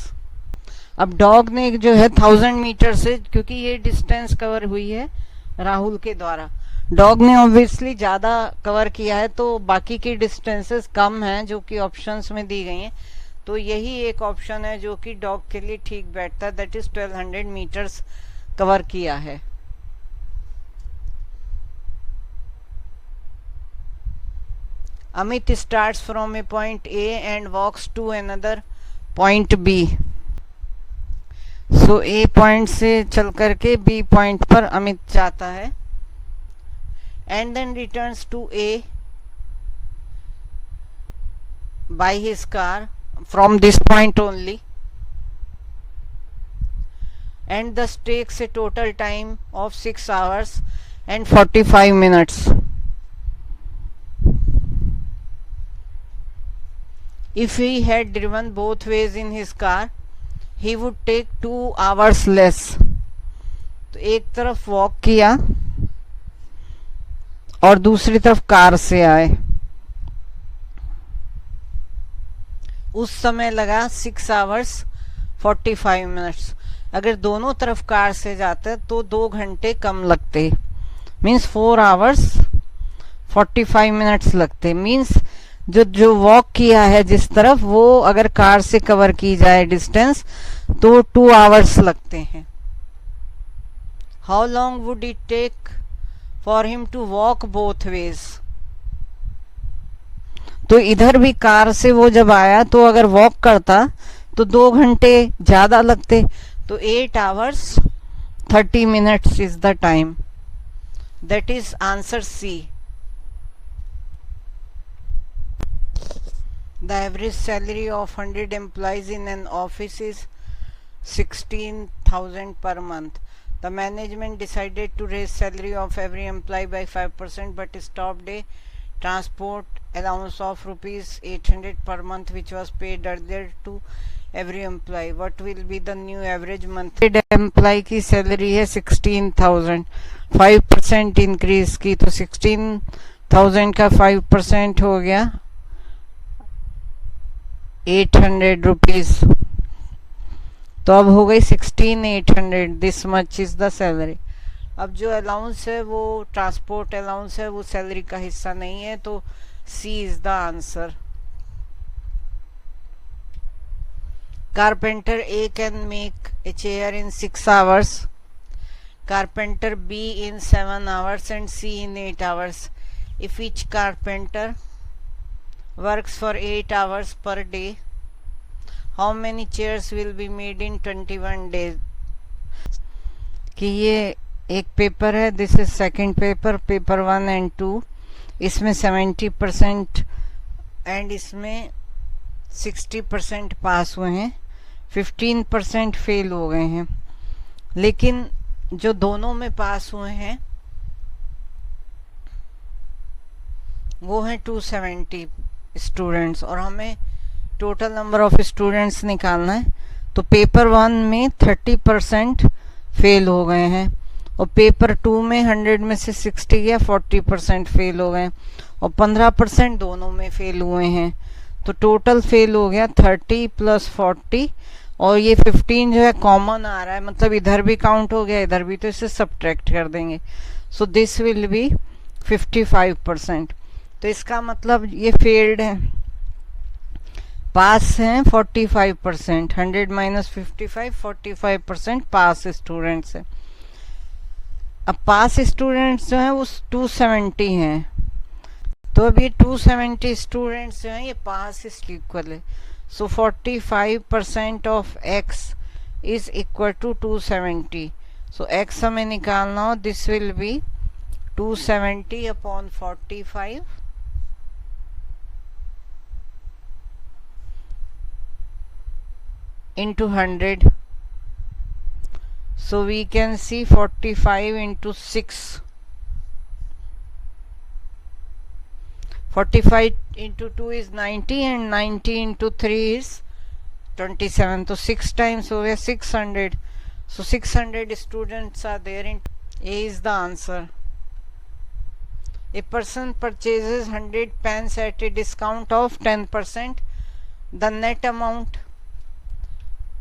अब डॉग ने जो है 1000 मीटर से, क्योंकि ये डिस्टेंस कवर हुई है राहुल के द्वारा, डॉग ने ऑब्वियसली ज्यादा कवर किया है, तो बाकी की डिस्टेंसेस कम हैं जो कि ऑप्शंस में दी गई हैं। तो यही एक ऑप्शन है जो कि डॉग के लिए ठीक बैठता है, दैट इज 1200 मीटर्स कवर किया है। Amit starts from a point A and walks to another point B. So A point से चल करके B point पर अमित जाता है and then returns to A by his car from this point only, and thus takes a total time of 6 hours and 45 minutes. If he had driven both ways in his car, he would take 2 hours less. तो एक तरफ walk किया और दूसरी तरफ car से आए, उस समय लगा 6 hours 45 minutes। अगर दोनों तरफ कार से जाते तो 2 घंटे कम लगते, मीन्स 4 hours 45 minutes लगते। मीन्स जो वॉक किया है जिस तरफ, वो अगर कार से कवर की जाए डिस्टेंस तो 2 hours लगते हैं। How long would it take for him to walk both ways. तो इधर भी कार से वो जब आया तो अगर वॉक करता तो 2 घंटे ज्यादा लगते, तो 8 hours 30 minutes is the time, that is answer C. The average salary of 100 employees in an office is 16,000 per month. The management decided to raise salary of every employee by 5% but stopped a transport allowance of rupees 800 per month which was paid earlier to every employee. What will be the new average monthly employee की salary है 16,000, 5% increase की, तो 16,000 का 5% हो गया 800 rupees. तो अब हो गई 16,800, this much is the salary. अब जो अलाउंस है वो ट्रांसपोर्ट अलाउंस है, वो सैलरी का हिस्सा नहीं है, तो C is the answer. Carpenter A can make a chair in 6 hours, carpenter B in 7 hours and C in 8 hours. If each carpenter works for 8 hours per day, how many chairs will be made in 21 days? कि ये एक paper है, this is second paper, paper 1 and 2, इसमें 70% and इसमें 60% पास हुए हैं, 15% fail हो गए हैं। लेकिन जो दोनों में पास हुए हैं वो हैं 270 स्टूडेंट्स, और हमें टोटल नंबर ऑफ स्टूडेंट्स निकालना है। तो पेपर 1 में 30% फेल हो गए हैं, और पेपर 2 में 100 में से 60 या 40% फेल हो गए, और 15% दोनों में फेल हुए हैं। तो टोटल फेल हो गया 30 प्लस 40, और ये 15 जो है कॉमन आ रहा है, मतलब इधर भी काउंट हो गया इधर भी, तो इसे सब्ट्रैक्ट कर देंगे. सो दिस विल बी 55%. तो इसका मतलब ये फेल्ड है. पास हैं 45%. 100 माइनस 55, 45% पास स्टूडेंट्स है. अब पास स्टूडेंट्स जो हैं वो 270 हैं. तो अब ये 270 स्टूडेंट्स जो हैं ये पास इक्वल है. So 45% of x is equal to 270. So x हमें निकालना हो, this will be 270 upon 45 into 100. So we can see 45 into 6. 45 into 2 is 90 and 90 into 3 is 27. So 6 times over 600. So 600 students are there in A is the answer. A person purchases 100 pens at a discount of 10%. The net amount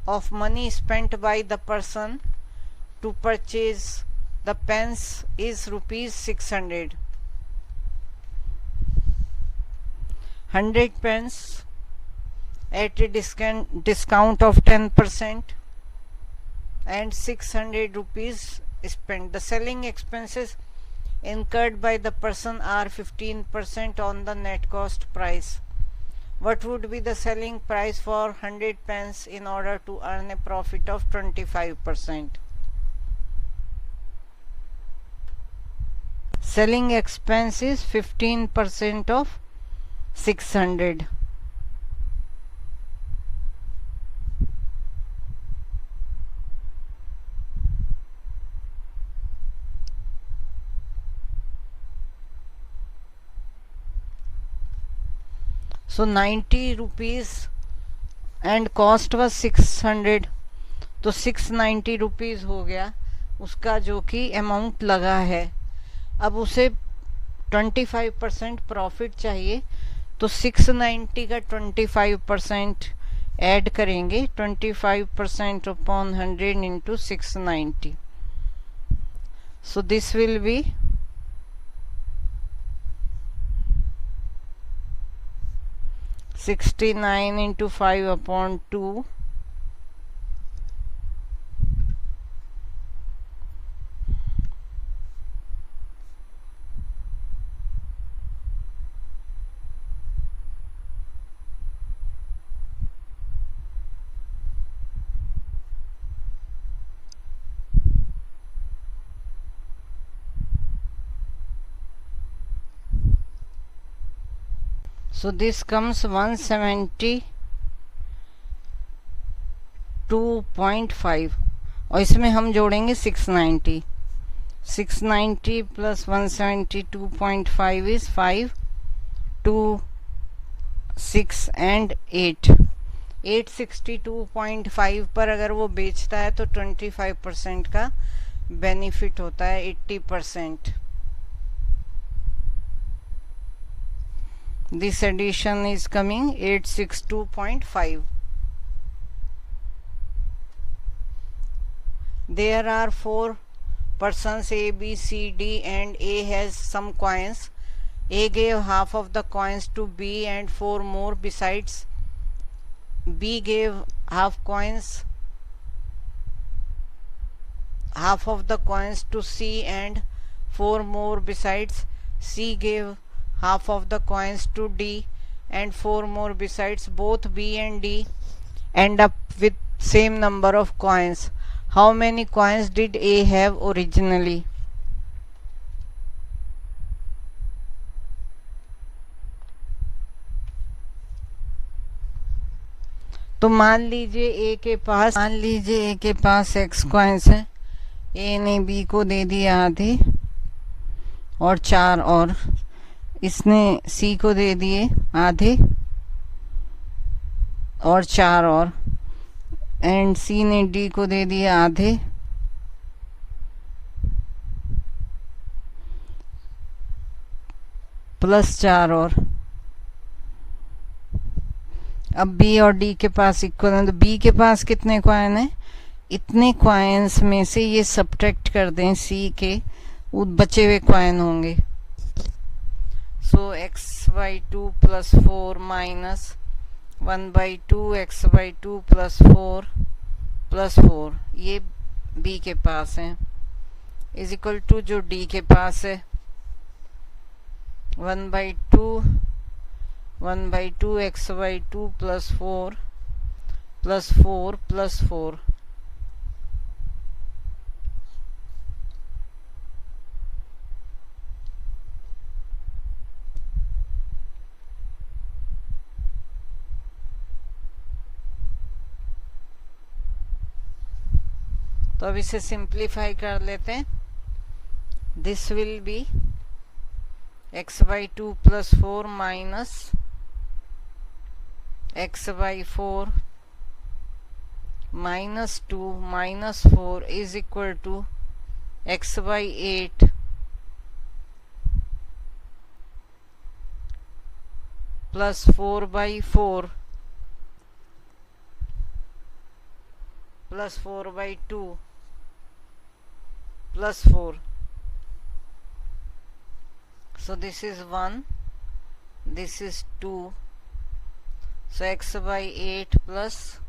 of money spent by the person to purchase the pens is rupees 600. 100 pens at a discount of 10% and 600 rupees spent. The selling expenses incurred by the person are 15% on the net cost price. What would be the selling price for 100 pens in order to earn a profit of 25%? Selling expense is 15% of 600. So 90 rupees and cost was 600. तो 690 rupees हो गया उसका जो कि amount लगा है. अब उसे 25% प्रॉफिट चाहिए, तो 690 का 25% ऐड करेंगे. 25% upon 100 into 690. So this will B 69 into 5 upon 2. So this comes 172.5 और इसमें हम जोड़ेंगे 690. 690 plus 172.5 is 5, 2, 6 and 8. 862.5 पर अगर वो बेचता है तो 25% का बेनिफिट होता है. 80%. This addition is coming 862.5. There are 4 persons A, B, C, D and A has some coins. A gave half of the coins to B and 4 more besides. B gave half of the coins to C and 4 more besides. C gave half of the coins to D and 4 more besides. Both B and D end up with same number of coins. How many coins did A have originally? तो मान लीजिए ए के पास x coins है. ए ने B को दे दिया आधे और 4 और. इसने सी को दे दिए आधे और 4 और. एंड सी ने डी को दे दिया आधे प्लस 4 और. अब बी और डी के पास इक्वल है, तो बी के पास कितने कॉइन है, इतने कॉइन्स में से ये सब्ट्रैक्ट कर दें सी के, बचे हुए कॉइन होंगे। सो x/2 + 4 माइनस 1/2 x/2 + 4 + 4 ये बी के पास है, इज इक्वल टू जो डी के पास है 1/2 x/2 + 4 + 4 + 4। तो अब इसे सिंप्लीफाई कर लेते हैं। This will be x/2 + 4 minus x/4 -2 -4 is equal to x/8 + 4/4 + 4/2 + 4. So this is 1, this is 2, so x/8 +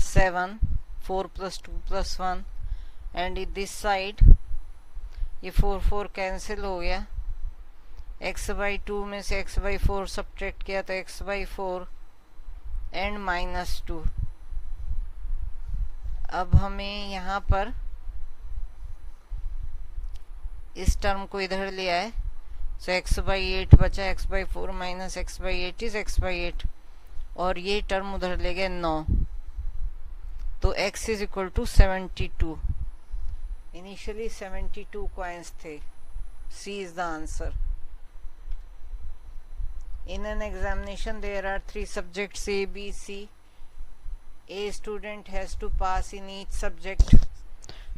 7, 4 + 2 + 1, and this side ये 4 कैंसिल हो गया, x/2 में से x/4 सब्ट्रैक्ट किया तो x/4 एंड -2। अब हमें यहाँ पर इस टर्म को इधर लिया है, सो x/8 बचा, x/4 minus x/8 is x/8, और ये टर्म उधर ले गए 9, तो x is equal to 72। Initially 72 coins थे। C is the answer. In an examination there are 3 subjects A, B, C. A student has to pass in each subject.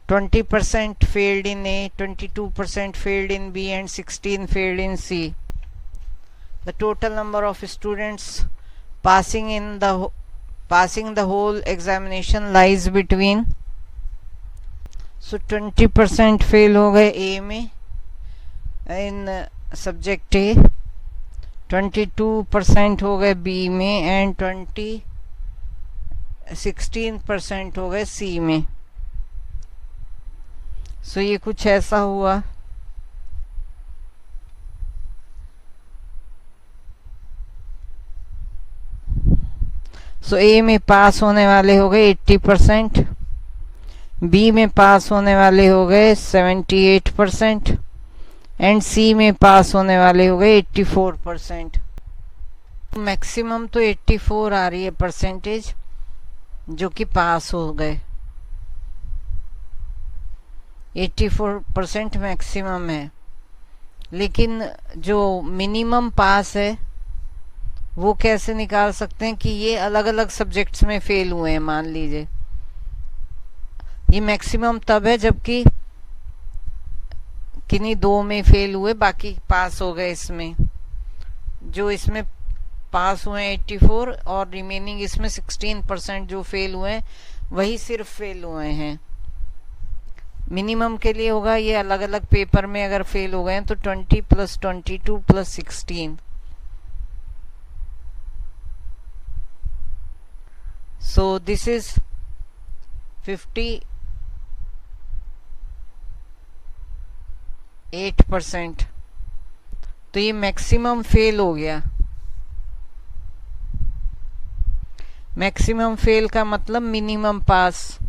20% failed in A, 22% failed in B, and 16 failed in C. The total number of students passing the whole examination lies between, so 20% fail हो गए A में in subject A, 22% हो गए B में, and 16% हो गए C में। सो ये कुछ ऐसा हुआ। सो A में पास होने वाले हो गए 80%, B में पास होने वाले हो गए 78%, एंड C में पास होने वाले हो गए 84%। मैक्सिमम तो 84 आ रही है परसेंटेज जो कि पास हो गए, 84% मैक्सिमम है। लेकिन जो मिनिमम पास है वो कैसे निकाल सकते हैं कि ये अलग अलग सब्जेक्ट्स में फेल हुए हैं। मान लीजिए ये मैक्सिमम तब है जबकि किन्हीं 2 में फेल हुए, बाकी पास हो गए। इसमें जो इसमें पास हुए 84 और रिमेनिंग इसमें 16% जो फेल हुए हैं वही सिर्फ फेल हुए हैं। मिनिमम के लिए होगा ये अलग अलग पेपर में अगर फेल हो गए हैं तो 20 + 22 + 16। So this is 58%। तो ये मैक्सिमम फेल हो गया। मैक्सिमम फेल का मतलब मिनिमम पास।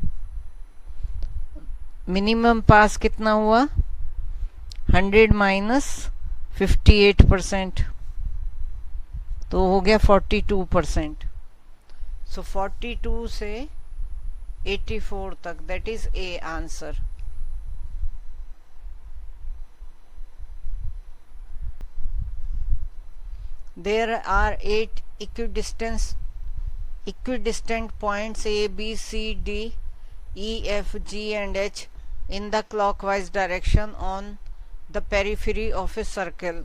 मिनिमम पास कितना हुआ 100 - 58%, तो हो गया 42%। सो 42 से 84 तक, that is A answer. There are 8 equidistant points A, B, C, D, E, F, G and H in the clockwise direction on the periphery of a circle.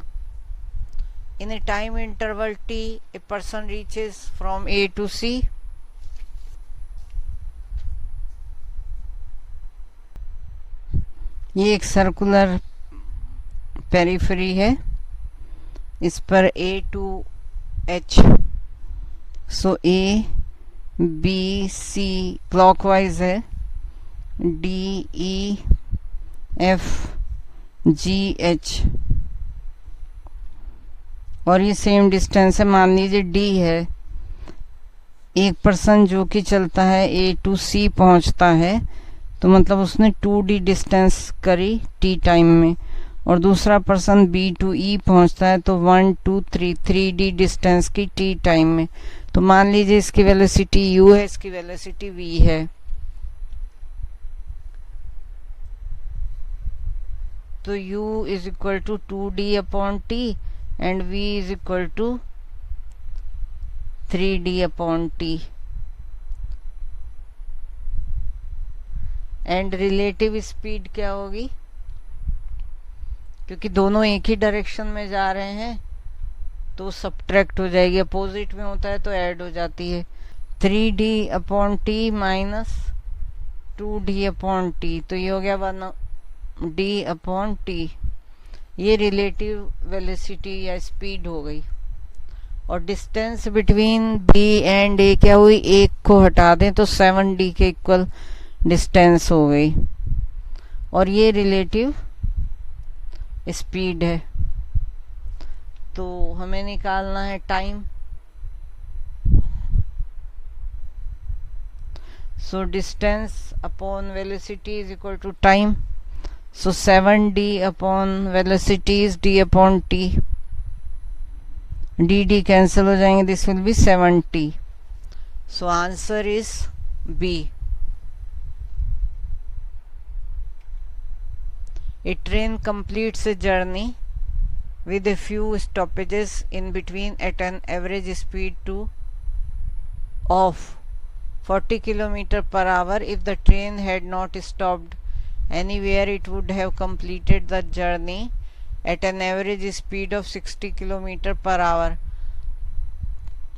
in a time interval t a person reaches from A to C. ये एक circular periphery है, इस पर A to H, so A B C clockwise है, D E F G H, और ये same distance है। मान लीजिए D है, एक पर्सन जो कि चलता है A to C पहुंचता है, तो मतलब उसने 2D डिस्टेंस करी T टाइम में, और दूसरा पर्सन B to E पहुंचता है तो 1 2 3 3D डिस्टेंस की T टाइम में। तो मान लीजिए इसकी वेलोसिटी U है, इसकी वेलोसिटी V है। तो U is equal to 2D upon T and V is equal to 3D upon T। And relative speed क्या होगी, क्योंकि दोनों एक ही डायरेक्शन में जा रहे हैं तो सबट्रैक्ट हो जाएगी, अपोजिट में होता है तो ऐड हो जाती है। 3D upon T minus 2D upon T, तो ये हो गया 1D अपॉन T। ये रिलेटिव वेलोसिटी या स्पीड हो गई। और distance between B and A क्या हुई, एक को हटा दें तो 7D के इक्वल डिस्टेंस हो गई, और ये रिलेटिव स्पीड है। तो हमें निकालना है time. So distance upon velocity is equal to time. So 7D upon velocity is D upon T। D cancel हो जाएंगे, this will be 7T। So answer is B। A train completes a journey with a few stoppages in between at an average speed of 40 km per hour. If the train had not stopped anywhere, it would have completed the journey at an average speed of 60 km per hour.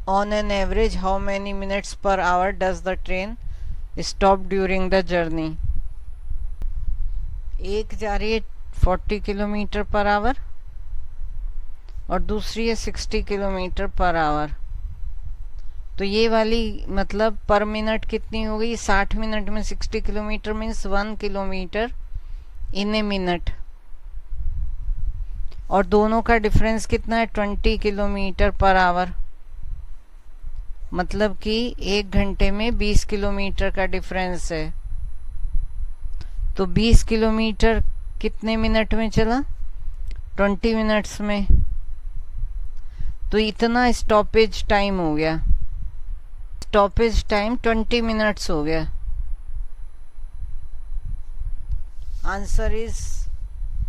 On an average, how many minutes per hour does the train stop during the journey? एक जा रही है 40 kilometre per our और दूसरी है 60 kilometre per our. तो ये वाली मतलब पर मिनट कितनी हो गई, 60 मिनट में 60 kilometre means 1 kilometre in a minute, और दोनों का डिफरेंस कितना है 20 किलोमीटर पर आवर, मतलब कि एक घंटे में 20 किलोमीटर का डिफरेंस है। तो 20 किलोमीटर कितने मिनट में चला, 20 मिनट्स में। तो इतना स्टॉपेज टाइम हो गया, स्टॉपेज टाइम 20 मिनट्स हो गया। Answer is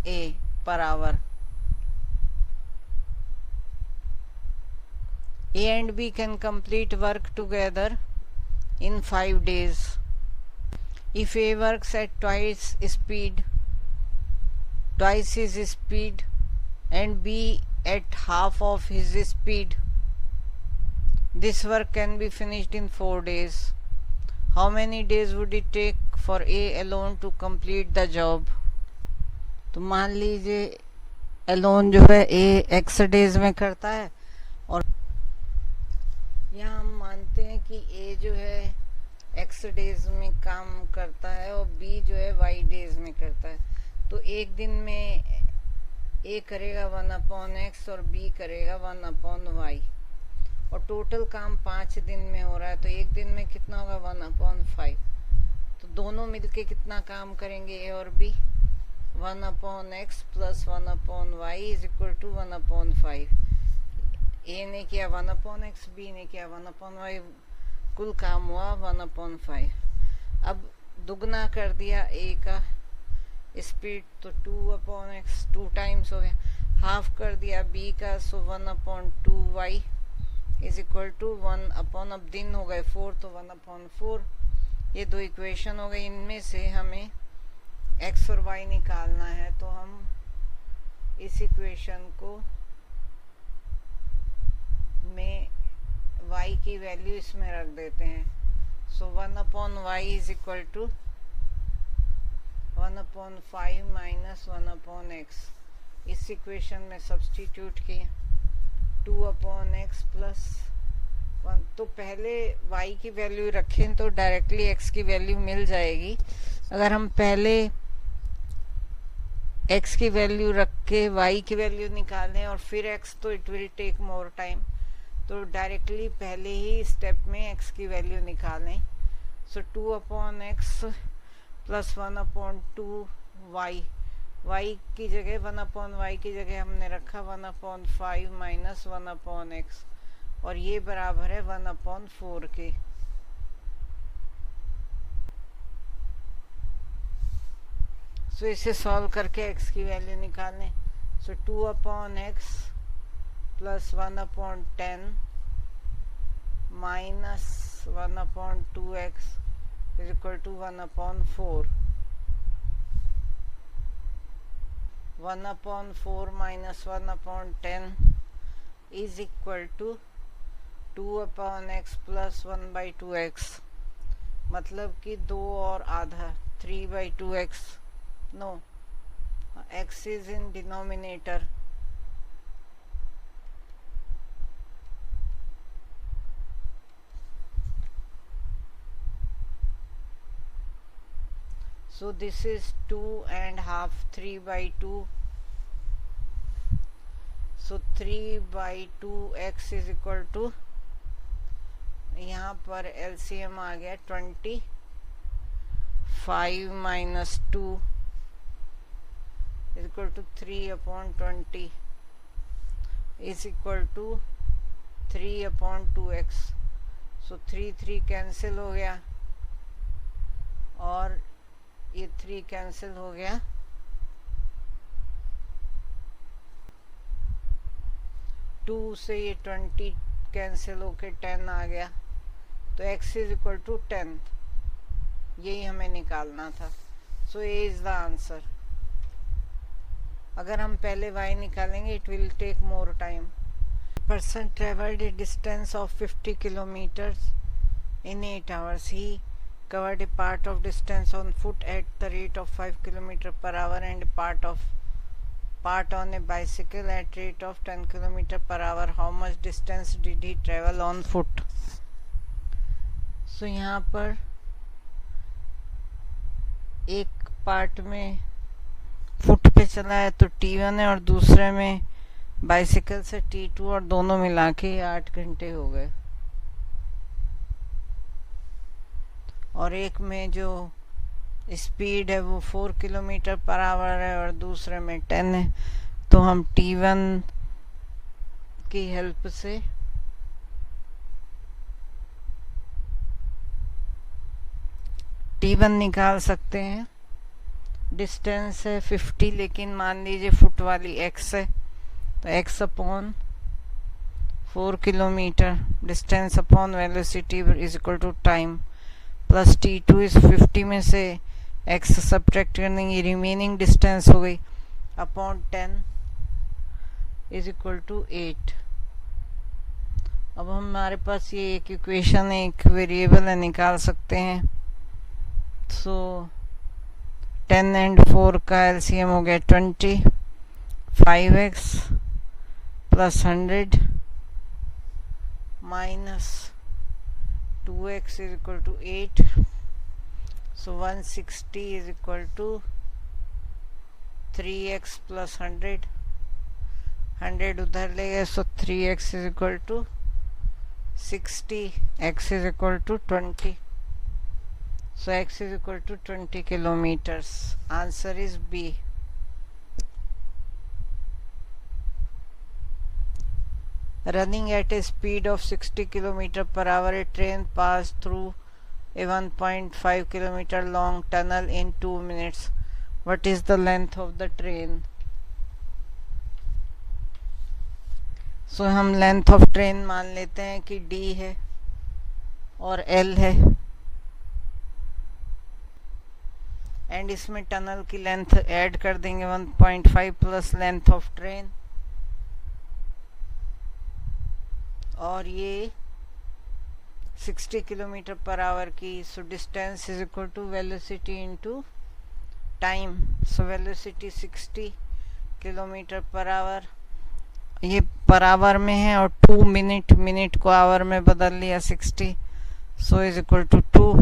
a per hour. A and B can complete work together in 5 days. If A works at twice his speed, and B at half of his speed, this work can be finished in 4 days. How many days would it take for A alone to complete the job? तो मान लीजिए alone जो है A x days में करता है, और यहाँ हम मानते हैं कि A जो है x डेज में काम करता है और B जो है y डेज में करता है। तो एक दिन में A करेगा 1/x और B करेगा 1/y, और टोटल काम 5 दिन में हो रहा है, तो एक दिन में कितना होगा 1/5। तो दोनों मिलके कितना काम करेंगे A और B, 1/x plus 1/y is equal to 1/5। A ने किया 1/x, B ने किया 1/y, कुल काम हुआ 1/5। अब दुगना कर दिया A का स्पीड, तो 2/x 2 टाइम्स हो गया। हाफ कर दिया B का, सो 1/2y इज इक्वल टू 1 अब दिन हो गए 4, तो 1/4। ये दो इक्वेशन हो गई, इनमें से हमें x और y निकालना है। तो हम इस इक्वेशन को में y की वैल्यू इसमें रख देते हैं. So 1/y is equal to 1/5 minus 1/x. इस इक्वेशन में सब्स्टिट्यूट किए 2/x प्लस 1. तो पहले y की वैल्यू रखें तो डायरेक्टली x की वैल्यू मिल जाएगी. अगर हम पहले x की वैल्यू रख के y की वैल्यू निकालें और फिर x, तो it will take more time. तो डायरेक्टली पहले ही स्टेप में x की वैल्यू निकालें. So 2/x plus 1/2y. y की जगह 1/y की जगह हमने रखा 1/5 माइनस 1/x और ये बराबर है 1/4 के. सो इसे सॉल्व करके x की वैल्यू निकालें. So 2/x plus 1/10 minus 1/2x is equal to 1/4. 1/4 minus 1/10 is equal to 2/x plus 1/2x. मतलब कि 2 और आधा 3/2x. No, x is in denominator. So this is 2.5 3/2. So 3/2x is equal to, यहाँ पर LCM आ गया 20. 5 minus 2 is equal to 3/20 is equal to 3/2x. So 3 cancel हो गया और ये 3 कैंसिल हो गया. टू से ये 20 कैंसिल होके 10 आ गया. तो x इज इक्वल टू 10. यही हमें निकालना था. So A is the answer. अगर हम पहले y निकालेंगे it will take more time. Person travelled a distance of 50 kilometres in 8 hours. He covered a part of distance on foot at the rate of 5 km per hour and part on a bicycle at rate of 10 km per hour. How much distance did he travel on foot? So यहाँ पर एक part में foot पे चला है तो T1 है और दूसरे में बाइसिकल से T2 और दोनों मिला के 8 घंटे हो गए. और एक में जो स्पीड है वो 4 किलोमीटर पर आवर है और दूसरे में 10 है. तो हम T1 की हेल्प से T1 निकाल सकते हैं. डिस्टेंस है 50 लेकिन मान लीजिए फुट वाली x है तो x upon 4 kilometre distance upon velocity is equal to time plus T2 is 50 में से x सब्ट्रैक्ट करने की रिमेनिंग डिस्टेंस हो गई अपॉन 10 इज इक्वल टू 8. अब हमारे पास ये एक इक्वेशन है, एक वेरिएबल है, निकाल सकते हैं. सो 10 एंड 4 का एलसीएम हो गया 20. 5x plus 100 minus 2x is equal to 8. So 160 is equal to 3x plus 100. 100 उधर ले गए so 3x is equal to 60. x is equal to 20. So x is equal to 20 kilometers. Answer is B. Running at a speed of 60 km per hour, a train passed through a 1.5 km long tunnel in 2 minutes. What is the length of the train? So हम length of train मान लेते हैं कि D है और L है and इसमें tunnel की लेंथ ऐड कर देंगे 1.5 प्लस लेंथ ऑफ ट्रेन और ये 60 किलोमीटर पर आवर की. So distance is equal to velocity into time. So velocity 60 kilometre per hour, ये पर आवर में है, और 2 मिनट, मिनट को आवर में बदल लिया 60. So is equal to 2.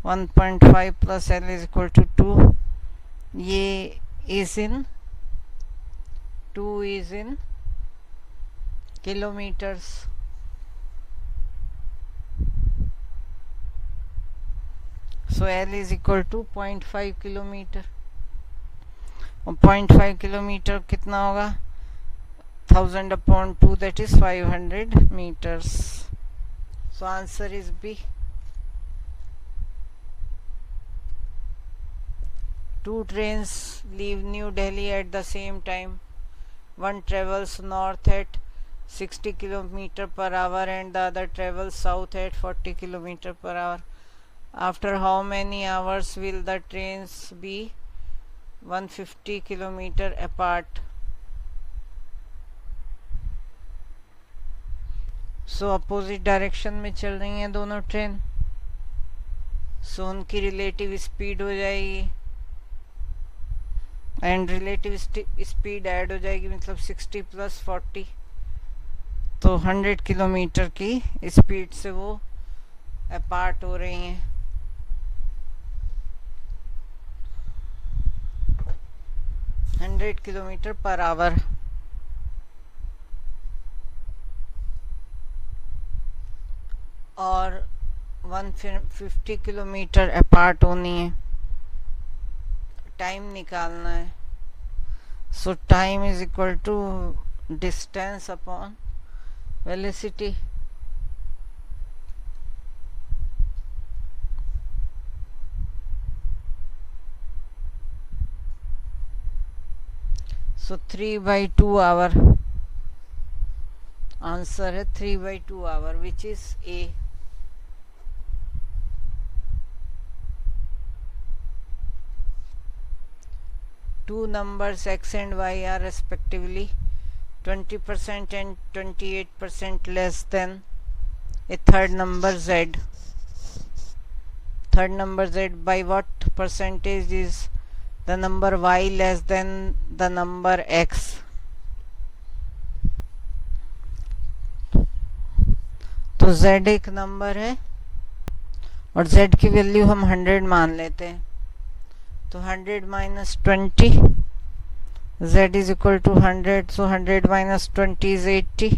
1.5 plus L is equal to 2. ये is in 2 is in kilometres. So L is equal to 0.5 kilometre. और 0.5 किलोमीटर कितना होगा? 1000/2, that is 500 meters. So answer is B. 2 trains leave New Delhi at the same time. One travels north at 60 km per hour and the other travels south at 40 km per hour. After how many hours will the trains be 150 km apart? So opposite direction में चल रही हैं दोनों train. सो उनकी relative speed हो जाएगी and relative speed add हो जाएगी, मतलब 60 + 40, तो 100 किलोमीटर की स्पीड से वो अपार्ट हो रही हैं. Kilometre per our. और 150 किलोमीटर अपार्ट होनी है. टाइम निकालना है. So time is equal to distance upon velocity. So 3/2 hour. Answer है 3/2 hour, which is A. Two numbers x and y are respectively 20% and 28% less than a third number z. Third number z, by what percentage is the number y less than the number x? तो z एक number है और z की value हम 100 मान लेते हैं. तो 100 - 20, z is equal to 100. So 100 - 20 is 80.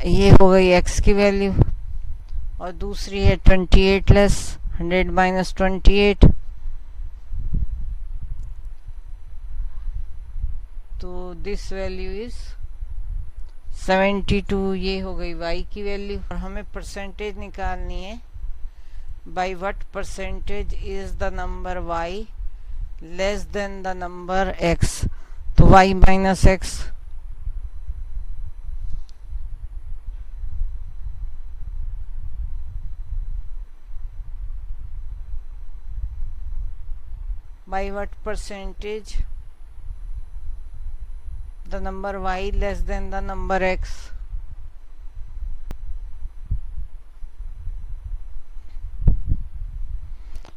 ये हो गई x की वैल्यू. और दूसरी है 28 लेस 100 - 28. तो दिस वैल्यू इज 72. ये हो गई y की वैल्यू. और हमें परसेंटेज निकालनी है. By what percentage is the number y less than the number x? तो y - x. By what percentage the number y less than the number x?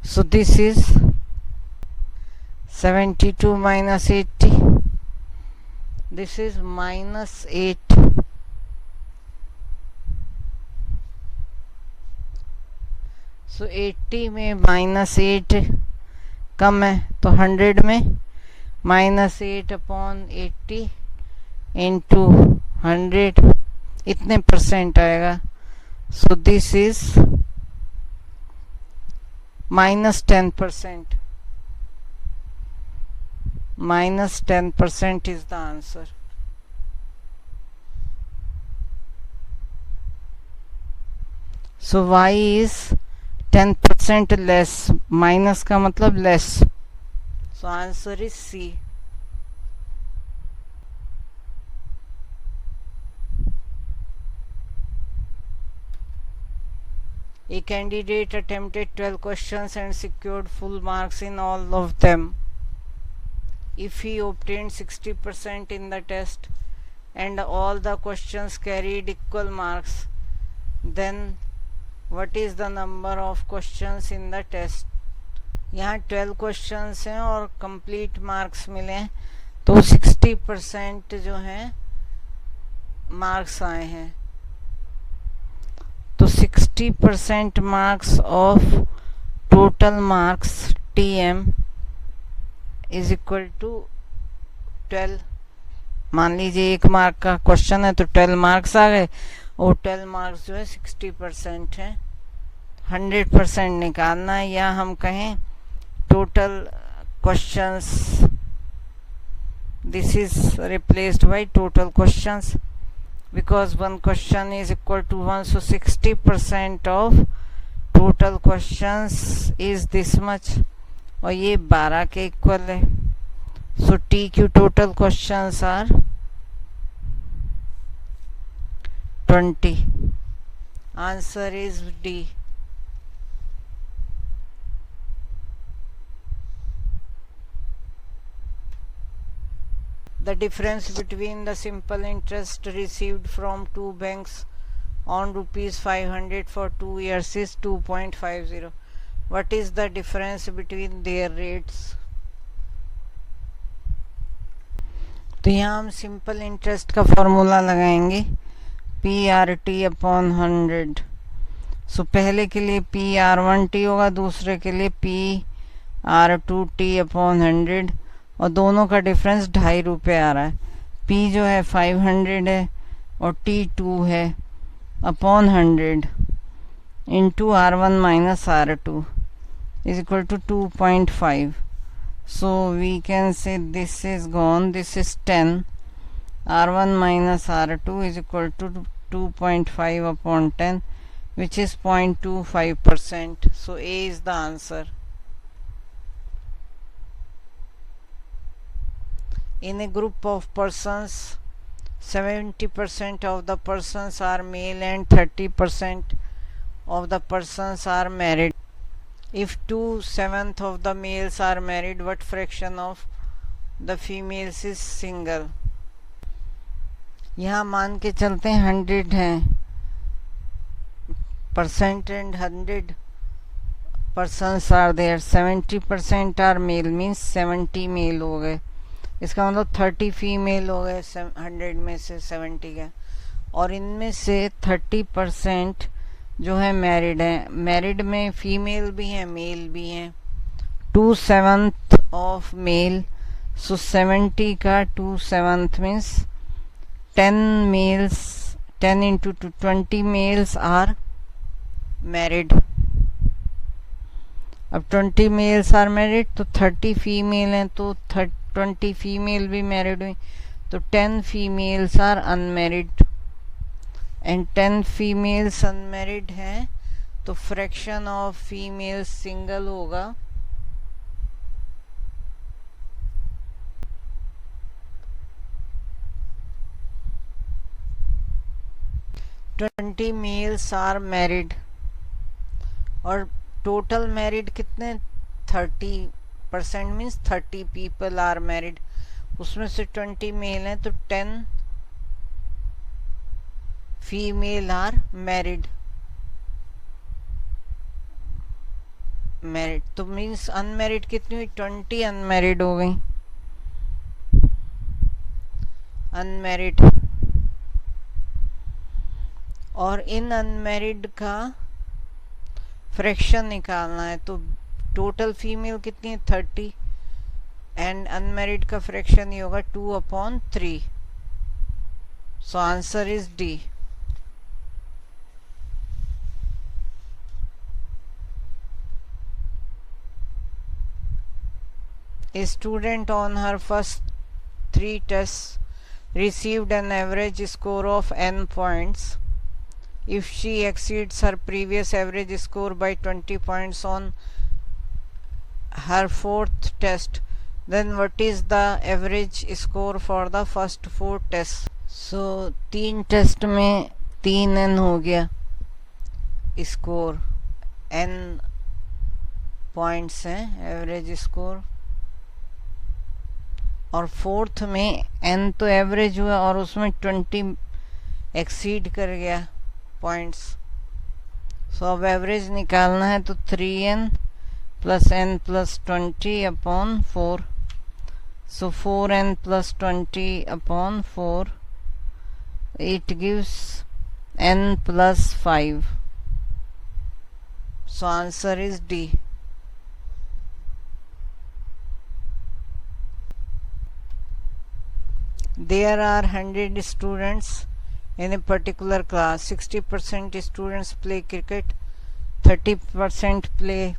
So this is 72 minus 80. This is -8. So 80 में -8 कम है, तो 100 में -8/80 into 100 इतने percent आएगा. सो this is -10%. -10% is the answer. So y is 10% less. Minus का मतलब less. So answer is C. A candidate attempted 12 questions and secured full marks in all of them. if he obtained 60% in the test and all the questions carried equal marks, then what is the number of questions in the test? यहाँ 12 questions हैं और complete marks मिले हैं, तो 60% जो हैं marks आए हैं. तो 60% marks of total marks TM is equal to 12. मान लीजिए 1 मार्क का क्वेश्चन है तो 12 मार्क्स आ गए, और 12 मार्क्स जो है 60% है. 100% निकालना है, या हम कहें total questions, this is replaced by total questions because one question is equal to 1, so 60% of total questions is this much, और ये 12 के इक्वल है. so TQ total questions are 20. answer is D. The difference between the simple interest received from two banks on rupees 500 for 2 years is 2.50. What is the difference between their rates? तो यहाँ हम simple interest का formula लगाएंगे PRT upon 100. सो पहले के लिए PR1T होगा, दूसरे के लिए PR2T अपॉन 100, और दोनों का डिफरेंस 2.5 रुपये आ रहा है. P जो है 500 है और T2 है, upon 100 into R1 minus R2 is equal to 2.5. So we can say this is gone, this is 10. R1 minus R2 is equal to 2.5 upon 10 which is 0.25%. so A is the answer. In a group of persons, 70% of the persons are male and 30% of the persons are married. If 2/7 of the males are married, what fraction of the females is single? यहाँ मान के चलते हैं 100 हैं percent and 100 persons are there. 70% are male means 70 mail हो गए, इसका मतलब 30 फीमेल हो गए 100 में से 70 का, और इनमें से 30% जो है मैरिड है. मैरिड में फीमेल भी हैं मेल भी हैं. 2/7 ऑफ मेल, सो 70 का 2/7 means 10 males, 10 into 20 males are married. अब 20 मेल्स आर मैरिड तो 30 फीमेल हैं, तो 20 फीमेल भी मैरिड हुई, तो 10 females are unmarried, and 10 females unmarried हैं, तो फ्रैक्शन ऑफ फीमेल सिंगल होगा 20 मेल्स आर मैरिड, और टोटल मैरिड कितने 30% मीन्स 30 पीपल आर मैरिड, उसमें से 20 मेल हैं तो 10 फीमेल आर मैरिड. मैरिड तो मीन्स अनमैरिड कितनी हुई 20 अनमैरिड हो गई. अनमैरिड, और इन अनमैरिड का फ्रैक्शन निकालना है, तो टोटल फीमेल कितनी है 30 एंड अनमैरिड का फ्रैक्शन ही होगा 2/3. सो answer is D. A student on her first 3 tests received an average score of n points. If she exceeds her previous average score by 20 points on her 4th test, then what is the average score for the first 4 tests? So 3 test में 3n हो गया score, n points हैं average score. और fourth में n तो average हुआ और उसमें 20 एक्सीड कर गया पॉइंट्स। सो अब एवरेज निकालना है तो 3n plus n plus 20 upon 4। So 4n plus 20 upon 4, it gives n plus 5. So answer is D. There are 100 students in a particular class. 60% students play cricket, 30% play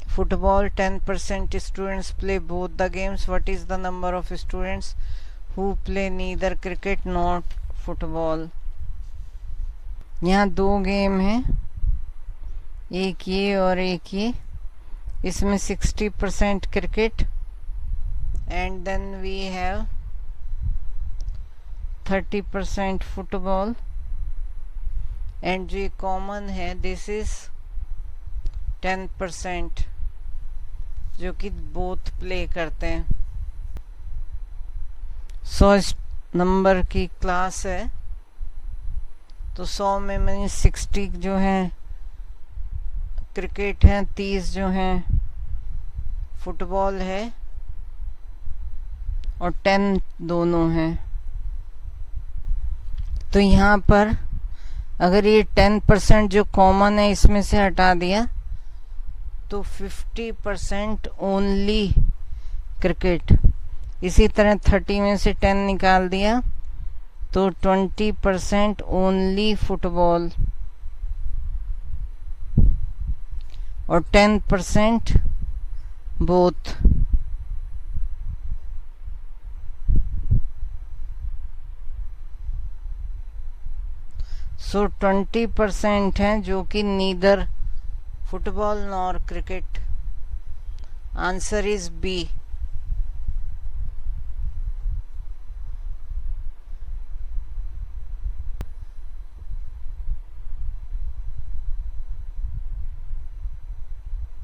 football, 10% students play both the games. What is the number of students who play neither cricket nor football? यहाँ दो game हैं, एक ये और एक ये। इसमें 60% cricket and then we have 30% football and जो कॉमन है दिस इज 10% जो कि बोथ प्ले करते हैं। 100 नंबर की क्लास है तो 100 में मैंने 60 जो है क्रिकेट है, 30 जो है फुटबॉल है और 10 दोनों हैं। तो यहाँ पर अगर ये 10% जो कॉमन है इसमें से हटा दिया तो 50% ओनली क्रिकेट। इसी तरह 30 में से 10 निकाल दिया तो 20% ओनली फुटबॉल और 10% बोथ। सो 20% हैं जो कि neither football nor cricket. Answer is B.